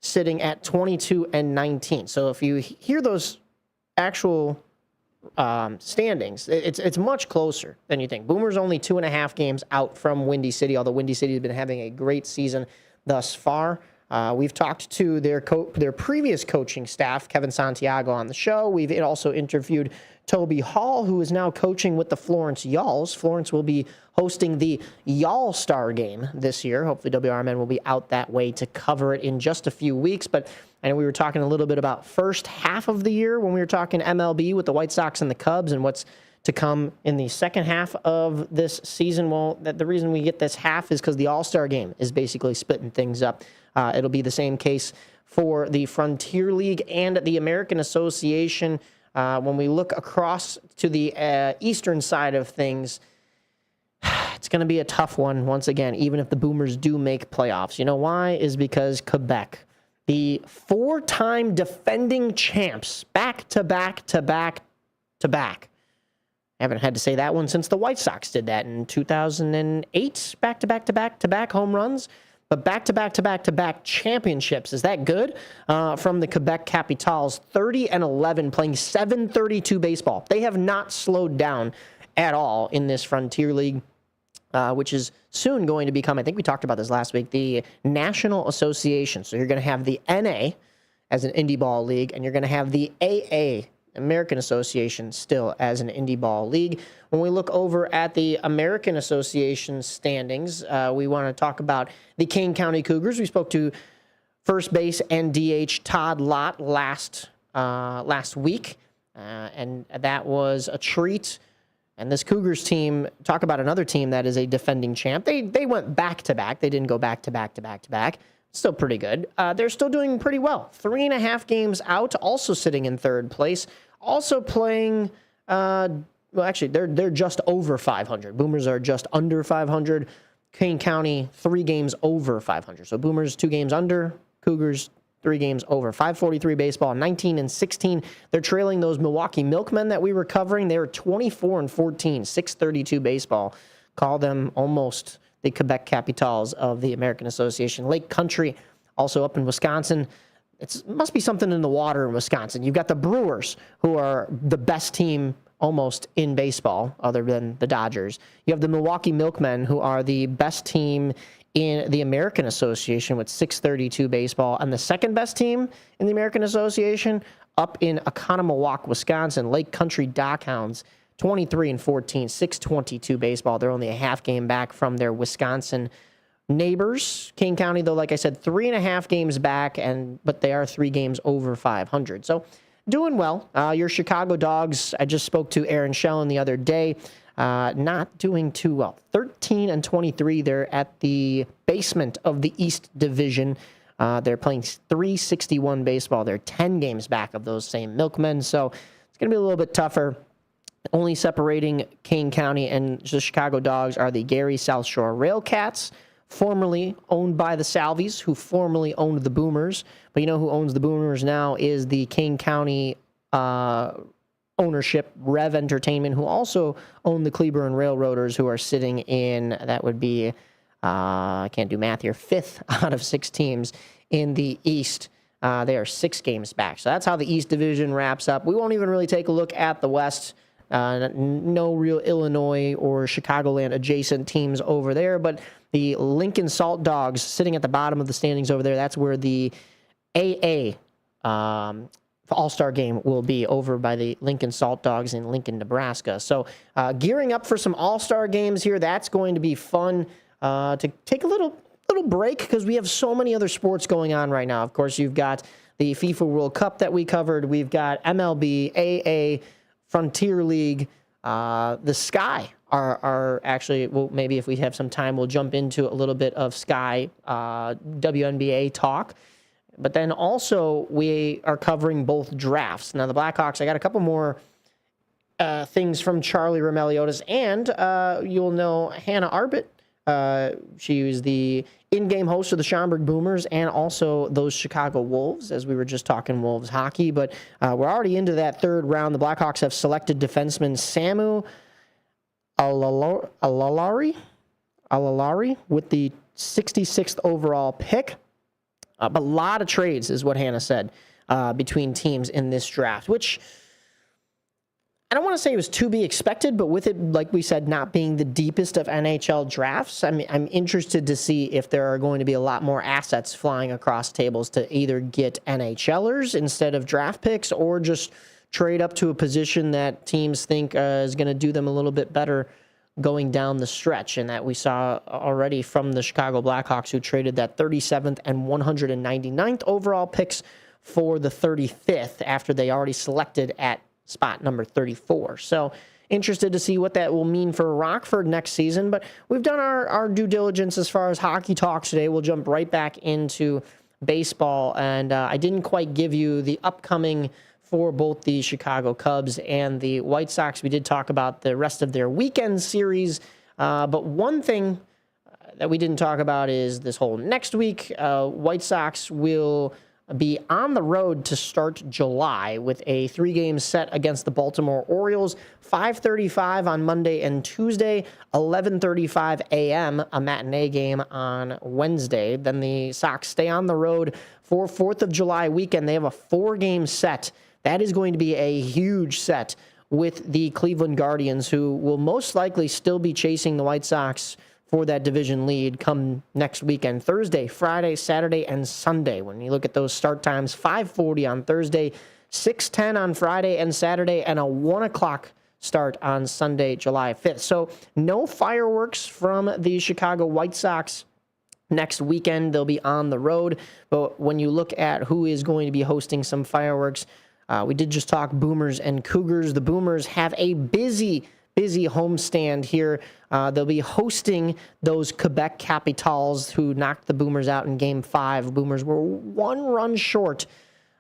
Speaker 3: sitting at 22-19. So if you hear those actual standings, it's much closer than you think. Boomers only 2.5 games out from Windy City, although Windy City has been having a great season thus far. We've talked to their previous coaching staff, Kevin Santiago, on the show. We've also interviewed Toby Hall, who is now coaching with the Florence Yalls. Florence will be hosting the Y'all-Star game this year. Hopefully WRMN will be out that way to cover it in just a few weeks. But I know we were talking a little bit about first half of the year when we were talking MLB with the White Sox and the Cubs and what's to come in the second half of this season. Well, the reason we get this half is because the All-Star game is basically splitting things up. It'll be the same case for the Frontier League and the American Association. When we look across to the eastern side of things, it's going to be a tough one once again, even if the Boomers do make playoffs. You know why? Is because Quebec, the 4-time defending champs, back-to-back, haven't had to say that one since the White Sox did that in 2008, back-to-back home runs. But back-to-back championships. Is that good? From the Quebec Capitals, 30-11, playing .732 baseball. They have not slowed down at all in this Frontier League, which is soon going to become, I think we talked about this last week, the National Association. So you're going to have the NA as an indie ball league, and you're going to have the AA, American Association, still as an indie ball league. When we look over at the American Association standings, we want to talk about the Kane County Cougars. We spoke to first base and DH Todd Lott last week, and that was a treat. And this Cougars team, talk about another team that is a defending champ. They went back-to-back. They didn't go back-to-back. Still pretty good. They're still doing pretty well. 3.5 games out, also sitting in third place. Also playing, they're just over 500. Boomers are just under 500. Kane County, 3 games over 500. So Boomers 2 games under, Cougars 3 games over. 543 baseball, 19-16. They're trailing those Milwaukee Milkmen that we were covering. They were 24-14, 632 baseball. Call them almost the Quebec Capitals of the American Association. Lake Country, also up in Wisconsin. It must be something in the water in Wisconsin. You've got the Brewers, who are the best team almost in baseball, other than the Dodgers. You have the Milwaukee Milkmen, who are the best team in the American Association with 632 baseball. And the second best team in the American Association, up in Oconomowoc, Wisconsin, Lake Country Dockhounds, 23-14, 622 baseball. They're only a half game back from their Wisconsin neighbors. Kane County, though, like I said, 3.5 games back, but they are 3 games over 500. So doing well. Your Chicago Dogs, I just spoke to Aaron Shellen the other day, not doing too well. 13-23. They're at the basement of the East Division. They're playing .361 baseball. They're 10 games back of those same Milkmen, so it's going to be a little bit tougher. Only separating Kane County and the Chicago Dogs are the Gary South Shore Railcats, formerly owned by the Salvies, who formerly owned the Boomers. But you know who owns the Boomers now is the Kane County ownership, Rev Entertainment, who also own the Cleburne Railroaders, who are sitting in, that would be, I can't do math here, 5th out of 6 teams in the East. They are 6 games back. So that's how the East Division wraps up. We won't even really take a look at the West. No real Illinois or Chicagoland adjacent teams over there, but the Lincoln Salt Dogs sitting at the bottom of the standings over there, that's where the AA All-Star game will be, over by the Lincoln Salt Dogs in Lincoln, Nebraska. So gearing up for some All-Star games here. That's going to be fun to take a little break because we have so many other sports going on right now. Of course, you've got the FIFA World Cup that we covered. We've got MLB, AA, Frontier League, the Sky are actually, well, maybe if we have some time, we'll jump into a little bit of Sky WNBA talk. But then also we are covering both drafts. Now the Blackhawks, I got a couple more things from Charlie Roumeliotis, and you'll know Hannah Arbit. She was the in-game host of the Schaumburg Boomers and also those Chicago Wolves, as we were just talking Wolves hockey. But we're already into that third round. The Blackhawks have selected defenseman Samu Alalari with the 66th overall pick. But a lot of trades is what Hannah said between teams in this draft, which I don't want to say it was to be expected, but with it, like we said, not being the deepest of NHL drafts, I'm interested to see if there are going to be a lot more assets flying across tables to either get NHLers instead of draft picks or just trade up to a position that teams think is going to do them a little bit better going down the stretch. And that we saw already from the Chicago Blackhawks, who traded that 37th and 199th overall picks for the 35th after they already selected at spot number 34. So interested to see what that will mean for Rockford next season. But we've done our due diligence as far as hockey talks today. We'll jump right back into baseball. And I didn't quite give you the upcoming for both the Chicago Cubs and the White Sox. We did talk about the rest of their weekend series. But one thing that we didn't talk about is this whole next week. White Sox will be on the road to start July with a 3-game set against the Baltimore Orioles, 5:35 on Monday and Tuesday, 11:35 a.m., a matinee game on Wednesday. Then the Sox stay on the road for 4th of July weekend. They have a 4-game set. That is going to be a huge set with the Cleveland Guardians, who will most likely still be chasing the White Sox for that division lead come next weekend, Thursday, Friday, Saturday, and Sunday. When you look at those start times, 5:40 on Thursday, 6:10 on Friday and Saturday, and a 1 o'clock start on Sunday, July 5th. So no fireworks from the Chicago White Sox next weekend. They'll be on the road. But when you look at who is going to be hosting some fireworks, we did just talk Boomers and Cougars. The Boomers have a busy homestand here. They'll be hosting those Quebec Capitals, who knocked the Boomers out in Game 5. Boomers were 1 run short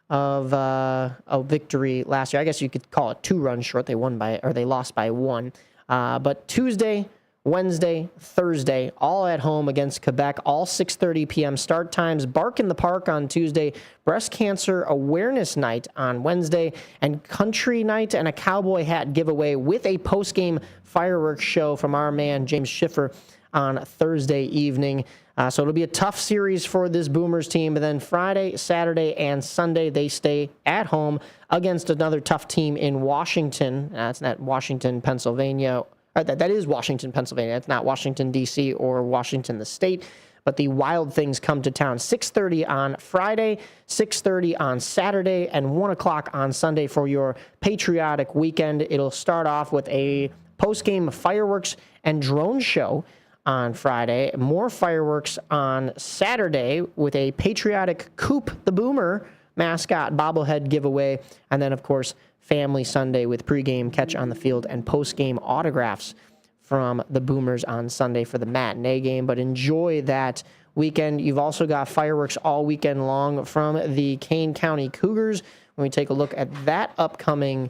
Speaker 3: of a victory last year. I guess you could call it 2 runs short. They lost by 1. But Tuesday, Wednesday, Thursday, all at home against Quebec, all 6:30 p.m. start times. Bark in the Park on Tuesday, Breast Cancer Awareness Night on Wednesday, and Country Night and a cowboy hat giveaway with a post-game fireworks show from our man James Schiffer on Thursday evening. So it'll be a tough series for this Boomers team. But then Friday, Saturday, and Sunday, they stay at home against another tough team in Washington. That's not Washington, Pennsylvania. That is Washington, Pennsylvania. It's not Washington, D.C. or Washington, the state. But the Wild Things come to town 6:30 on Friday, 6:30 on Saturday, and 1 o'clock on Sunday for your patriotic weekend. It'll start off with a post-game fireworks and drone show on Friday. More fireworks on Saturday with a patriotic Coop the Boomer mascot bobblehead giveaway. And then, of course, Family Sunday with pregame catch on the field and postgame autographs from the Boomers on Sunday for the matinee game. But enjoy that weekend. You've also got fireworks all weekend long from the Kane County Cougars. When we take a look at that upcoming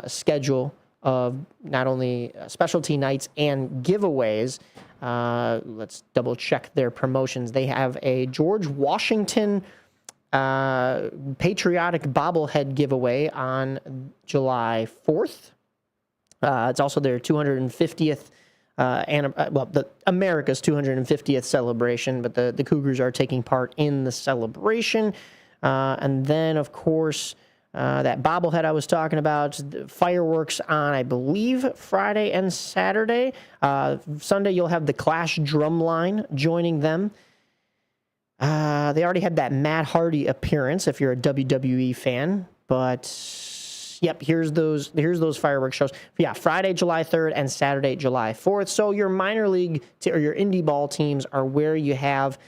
Speaker 3: schedule of not only specialty nights and giveaways, let's double check their promotions. They have a George Washington patriotic bobblehead giveaway on July 4th. It's also their 250th America's 250th celebration, but the Cougars are taking part in the celebration. And then, of course, that bobblehead I was talking about, fireworks on, I believe, Friday and Saturday. Sunday, you'll have the Clash Drumline joining them. They already had that Matt Hardy appearance, if you're a WWE fan. But, yep, here's those fireworks shows. Yeah, Friday, July 3rd, and Saturday, July 4th. So your minor league or your indie ball teams are where you have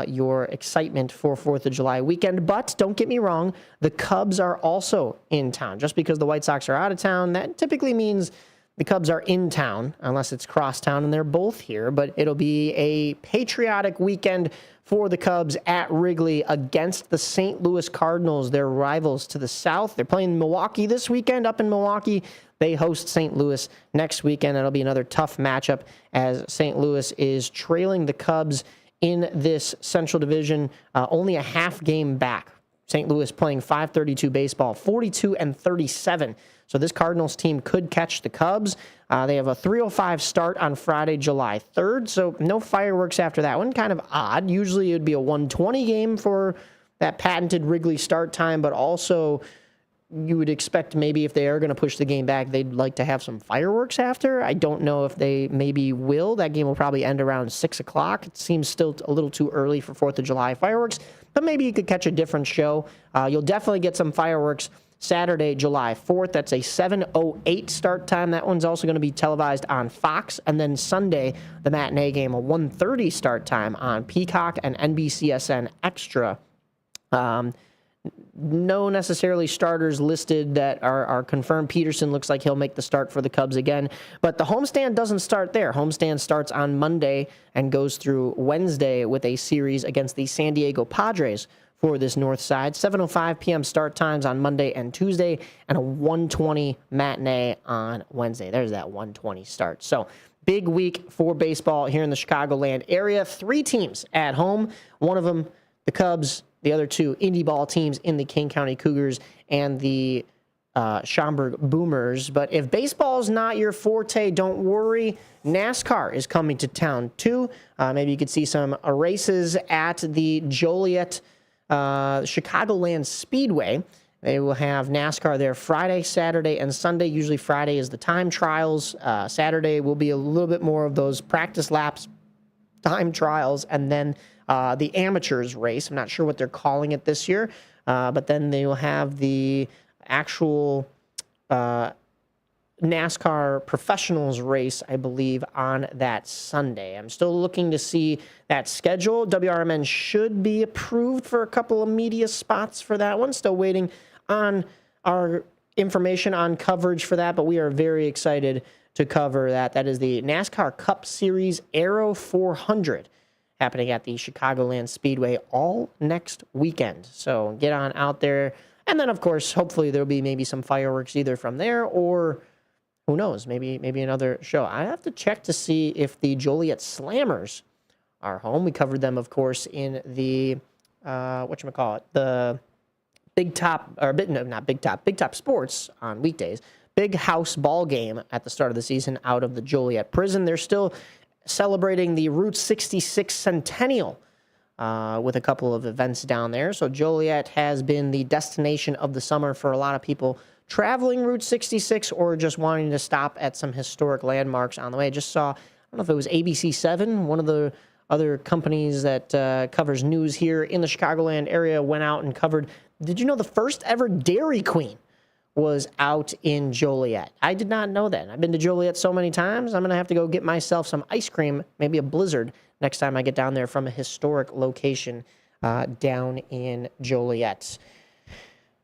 Speaker 3: your excitement for 4th of July weekend. But don't get me wrong, the Cubs are also in town. Just because the White Sox are out of town, that typically means the Cubs are in town, unless it's crosstown and they're both here. But it'll be a patriotic weekend for the Cubs at Wrigley against the St. Louis Cardinals, their rivals to the south. They're playing Milwaukee this weekend up in Milwaukee. They host St. Louis next weekend. It'll be another tough matchup as St. Louis is trailing the Cubs in this Central Division, only a half game back. St. Louis playing .532 baseball, 42-37. So this Cardinals team could catch the Cubs. They have a 3:05 start on Friday, July 3rd. So no fireworks after that one. Kind of odd. Usually it would be a 1:20 game for that patented Wrigley start time, but also you would expect maybe if they are going to push the game back, they'd like to have some fireworks after. I don't know if they maybe will. That game will probably end around 6 o'clock. It seems still a little too early for 4th of July fireworks, but maybe you could catch a different show. You'll definitely get some fireworks Saturday, July 4th. That's a 7:08 start time. That one's also going to be televised on Fox. And then Sunday, the matinee game, a 1:30 start time on Peacock and NBCSN Extra. No necessarily starters listed that are confirmed. Peterson looks like he'll make the start for the Cubs again. But the homestand doesn't start there. Homestand starts on Monday and goes through Wednesday with a series against the San Diego Padres for this north side. 7:05 p.m. start times on Monday and Tuesday, and a 1:20 matinee on Wednesday. There's that 1:20 start. So big week for baseball here in the Chicagoland area. 3 teams at home. One of them, the Cubs. The other 2 indie ball teams in the Kane County Cougars and the Schaumburg Boomers. But if baseball's not your forte, don't worry. NASCAR is coming to town too. Maybe you could see some races at the Joliet Chicagoland Speedway. They will have NASCAR there Friday, Saturday, and Sunday. Usually Friday is the time trials. Saturday will be a little bit more of those practice laps, time trials, and then the amateurs race. I'm not sure what they're calling it this year, but then they will have the actual NASCAR professionals race, I believe, on that Sunday. I'm still looking to see that schedule. WRMN should be approved for a couple of media spots for that one. Still waiting on our information on coverage for that, but we are very excited to cover that. That is the NASCAR Cup Series Aero 400. Happening at the Chicagoland Speedway all next weekend. So get on out there. And then, of course, hopefully there'll be maybe some fireworks either from there or who knows, maybe another show. I have to check to see if the Joliet Slammers are home. We covered them, of course, in the, the Big Top Sports on weekdays. Big house ball game at the start of the season out of the Joliet prison. They're still celebrating the Route 66 centennial with a couple of events down there. So Joliet has been the destination of the summer for a lot of people traveling Route 66 or just wanting to stop at some historic landmarks on the way. I just saw, I don't know if it was ABC7, one of the other companies that covers news here in the Chicagoland area, went out and covered, did you know the first ever Dairy Queen was out in Joliet? I did not know that. I've been to Joliet so many times, I'm going to have to go get myself some ice cream, maybe a Blizzard, next time I get down there from a historic location down in Joliet.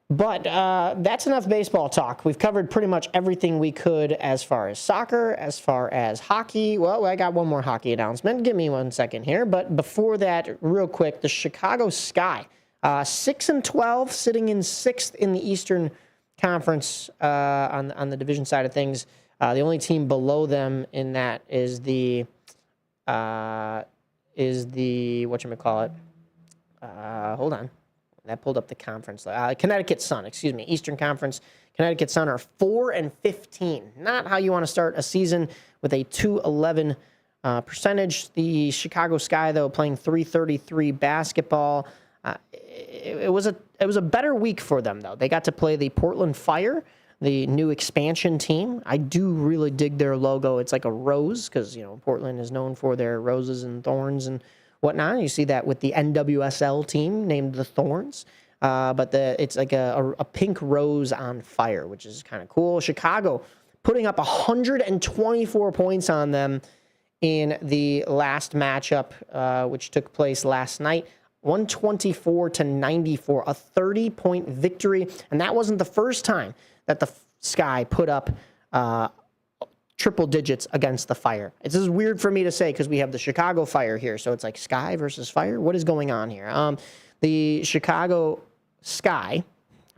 Speaker 3: But that's enough baseball talk. We've covered pretty much everything we could as far as soccer, as far as hockey. Well, I got one more hockey announcement. Give me 1 second here. But before that, real quick, the Chicago Sky, 6-12, sitting in 6th in the Eastern Conference on the division side of things. The only team below them in that is the whatchamacallit. Hold on. That pulled up the conference. Connecticut Sun, Eastern Conference. Connecticut Sun are 4-15. Not how you want to start a season with a 2.11 percentage. The Chicago Sky, though, playing .333 basketball. It was a better week for them, though. They got to play the Portland Fire, the new expansion team. I do really dig their logo. It's like a rose because, Portland is known for their roses and thorns and whatnot. You see that with the NWSL team named the Thorns. But it's like a pink rose on fire, which is kind of cool. Chicago putting up 124 points on them in the last matchup, which took place last night. 124-94, a 30-point victory. And that wasn't the first time that the Sky put up triple digits against the Fire. This is weird for me to say because we have the Chicago Fire here. So it's like Sky versus Fire. What is going on here? The Chicago Sky,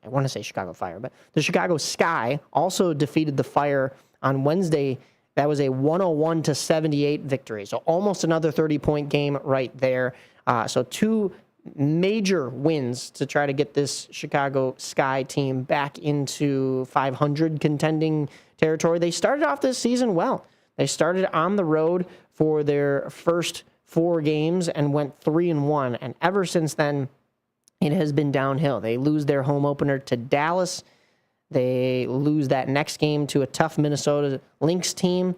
Speaker 3: I want to say Chicago Fire, but the Chicago Sky also defeated the Fire on Wednesday. That was a 101-78 victory. So almost another 30-point game right there. So two major wins to try to get this Chicago Sky team back into 500 contending territory. They started off this season well. They started on the road for their first 4 games and went 3-1. And ever since then, it has been downhill. They lose their home opener to Dallas. They lose that next game to a tough Minnesota Lynx team.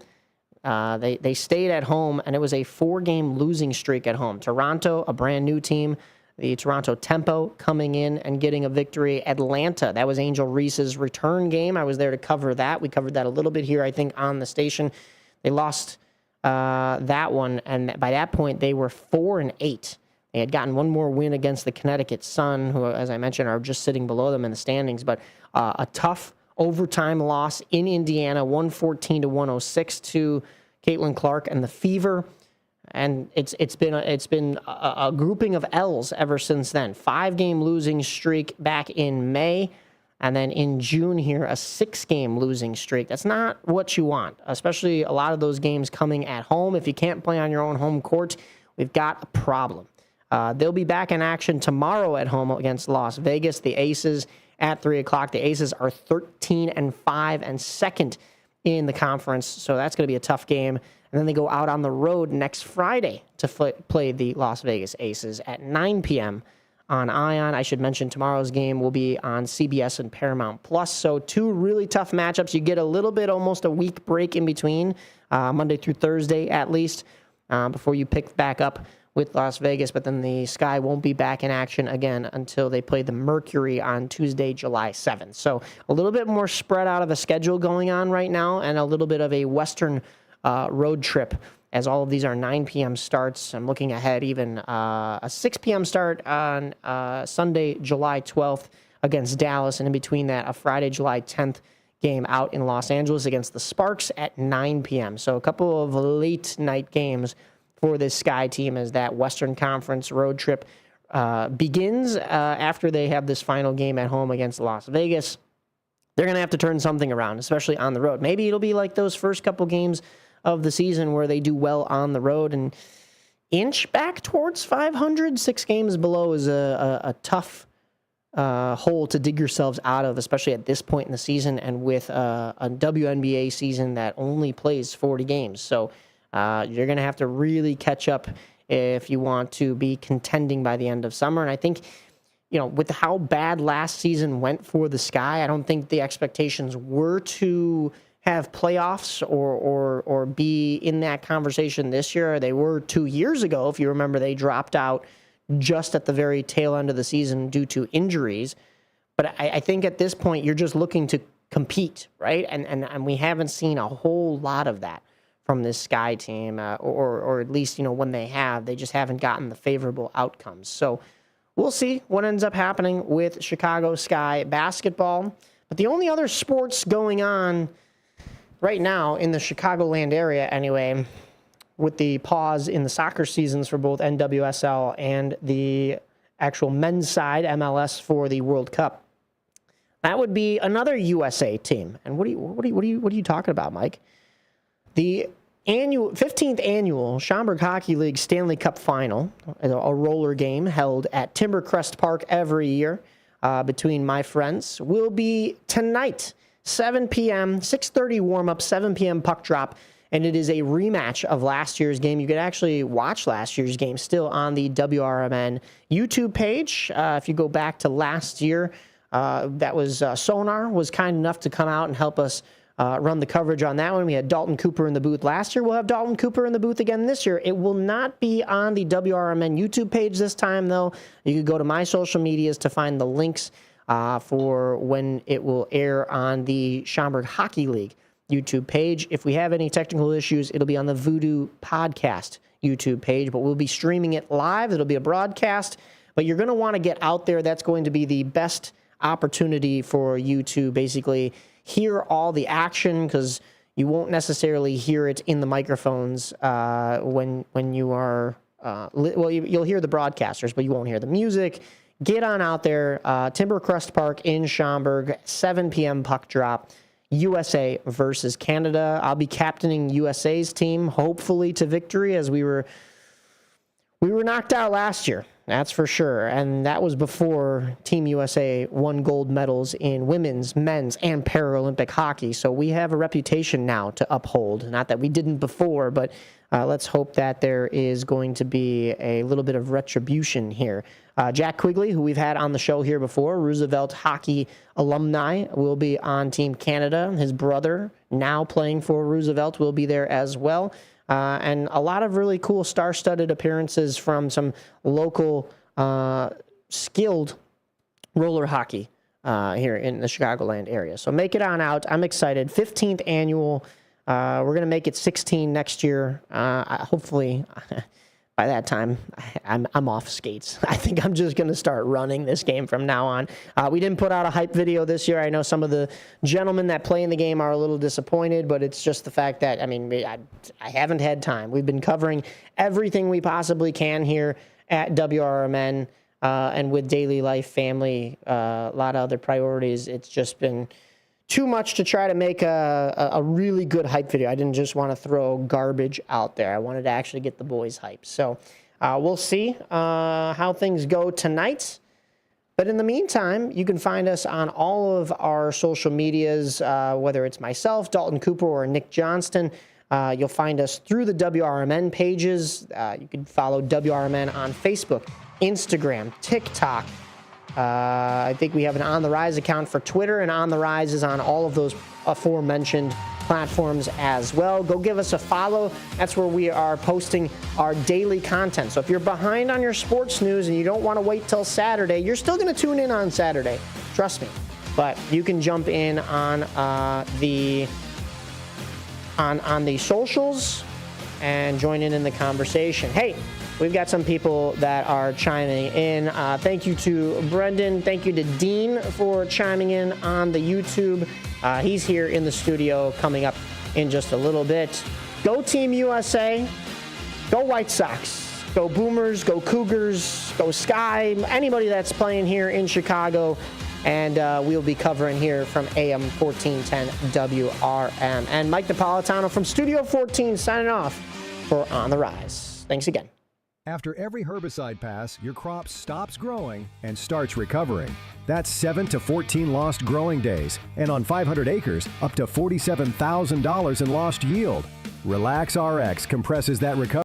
Speaker 3: They stayed at home, and it was a 4-game losing streak at home. Toronto, a brand new team. The Toronto Tempo coming in and getting a victory. Atlanta, that was Angel Reese's return game. I was there to cover that. We covered that a little bit here, I think, on the station. They lost that one, and by that point, they were 4-8. They had gotten one more win against the Connecticut Sun, who, as I mentioned, are just sitting below them in the standings. But a tough overtime loss in Indiana, 114-106 to Caitlin Clark and the Fever. And it's been a grouping of L's ever since then. 5-game losing streak back in May, and then in June here, a 6-game losing streak. That's not what you want, especially a lot of those games coming at home. If you can't play on your own home court, we've got a problem. They'll be back in action tomorrow at home against Las Vegas. The Aces at 3 o'clock. The Aces are 13-5 and second in the conference, so that's going to be a tough game. And then they go out on the road next Friday to play the Las Vegas Aces at 9 p.m. on ION. I should mention tomorrow's game will be on CBS and Paramount Plus. So 2 really tough matchups. You get a little bit, almost a week break in between, Monday through Thursday at least, before you pick back up with Las Vegas. But then the Sky won't be back in action again until they play the Mercury on Tuesday, July 7th. So a little bit more spread out of a schedule going on right now, and a little bit of a Western road trip, as all of these are 9 p.m. starts. I'm looking ahead, even a 6 p.m. start on Sunday, July 12th against Dallas, and in between that, a Friday, July 10th game out in Los Angeles against the Sparks at 9 p.m. So a couple of late night games for this Sky team as that Western Conference road trip begins after they have this final game at home against Las Vegas. They're going to have to turn something around, especially on the road. Maybe it'll be like those first couple games of the season where they do well on the road and inch back towards 500. 6 games below is a tough hole to dig yourselves out of, especially at this point in the season and with a WNBA season that only plays 40 games. So you're going to have to really catch up if you want to be contending by the end of summer. And I think, with how bad last season went for the Sky, I don't think the expectations were to have playoffs or be in that conversation this year. They were 2 years ago. If you remember, they dropped out just at the very tail end of the season due to injuries. But I think at this point, you're just looking to compete, right? And we haven't seen a whole lot of that from this Sky team, or at least, when they have, they just haven't gotten the favorable outcomes. So we'll see what ends up happening with Chicago Sky basketball. But the only other sports going on right now in the Chicagoland area anyway, with the pause in the soccer seasons for both NWSL and the actual men's side, MLS, for the World Cup, that would be another USA team. And what are you talking about, Mike? The 15th annual Schaumburg Hockey League Stanley Cup Final, a roller game held at Timbercrest Park every year between my friends, will be tonight, 7 p.m., 6:30 warm-up, 7 p.m. puck drop, and it is a rematch of last year's game. You could actually watch last year's game still on the WRMN YouTube page. If you go back to last year, that was Sonar was kind enough to come out and help us run the coverage on that one. We had Dalton Cooper in the booth last year. We'll have Dalton Cooper in the booth again this year. It will not be on the WRMN YouTube page this time, though. You could go to my social medias to find the links for when it will air on the Schaumburg Hockey League YouTube page. If we have any technical issues, it'll be on the Voodoo Podcast YouTube page, but we'll be streaming it live. It'll be a broadcast, but you're going to want to get out there. That's going to be the best opportunity for you to basically hear all the action, because you won't necessarily hear it in the microphones when you are, you'll hear the broadcasters, but you won't hear the music. Get on out there. Timbercrest Park in Schaumburg, 7 p.m. puck drop. USA versus Canada. I'll be captaining USA's team, hopefully to victory, as we were knocked out last year. That's for sure. And that was before Team USA won gold medals in women's, men's, and Paralympic hockey. So we have a reputation now to uphold. Not that we didn't before, but let's hope that there is going to be a little bit of retribution here. Jack Quigley, who we've had on the show here before, Roosevelt hockey alumni, will be on Team Canada. His brother, now playing for Roosevelt, will be there as well. And a lot of really cool star-studded appearances from some local skilled roller hockey here in the Chicagoland area. So make it on out. I'm excited. 15th annual. We're going to make it 16 next year. Hopefully, by that time, I'm off skates. I think I'm just going to start running this game from now on. We didn't put out a hype video this year. I know some of the gentlemen that play in the game are a little disappointed, but it's just the fact that, I haven't had time. We've been covering everything we possibly can here at WRMN, and with daily life, family, a lot of other priorities. It's just been too much to try to make a really good hype video. I didn't just want to throw garbage out there. I wanted to actually get the boys hyped. So we'll see how things go tonight. But in the meantime, you can find us on all of our social medias, whether it's myself, Dalton Cooper, or Nick Johnston. You'll find us through the WRMN pages. You can follow WRMN on Facebook, Instagram, TikTok. I think we have an On the Rise account for Twitter, and On the Rise is on all of those aforementioned platforms as well. Go give us a follow. That's where we are posting our daily content. So if you're behind on your sports news and you don't want to wait till Saturday, you're still going to tune in on Saturday. Trust me. But you can jump in on the socials and join in the conversation. Hey, we've got some people that are chiming in. Thank you to Brendan. Thank you to Dean for chiming in on the YouTube. He's here in the studio coming up in just a little bit. Go Team USA. Go White Sox. Go Boomers. Go Cougars. Go Sky. Anybody that's playing here in Chicago. And we'll be covering here from AM 1410 WRM. And Mike Napolitano from Studio 14 signing off for On the Rise. Thanks again.
Speaker 12: After every herbicide pass, your crop stops growing and starts recovering. That's 7 to 14 lost growing days, and on 500 acres, up to $47,000 in lost yield. Relax RX compresses that recovery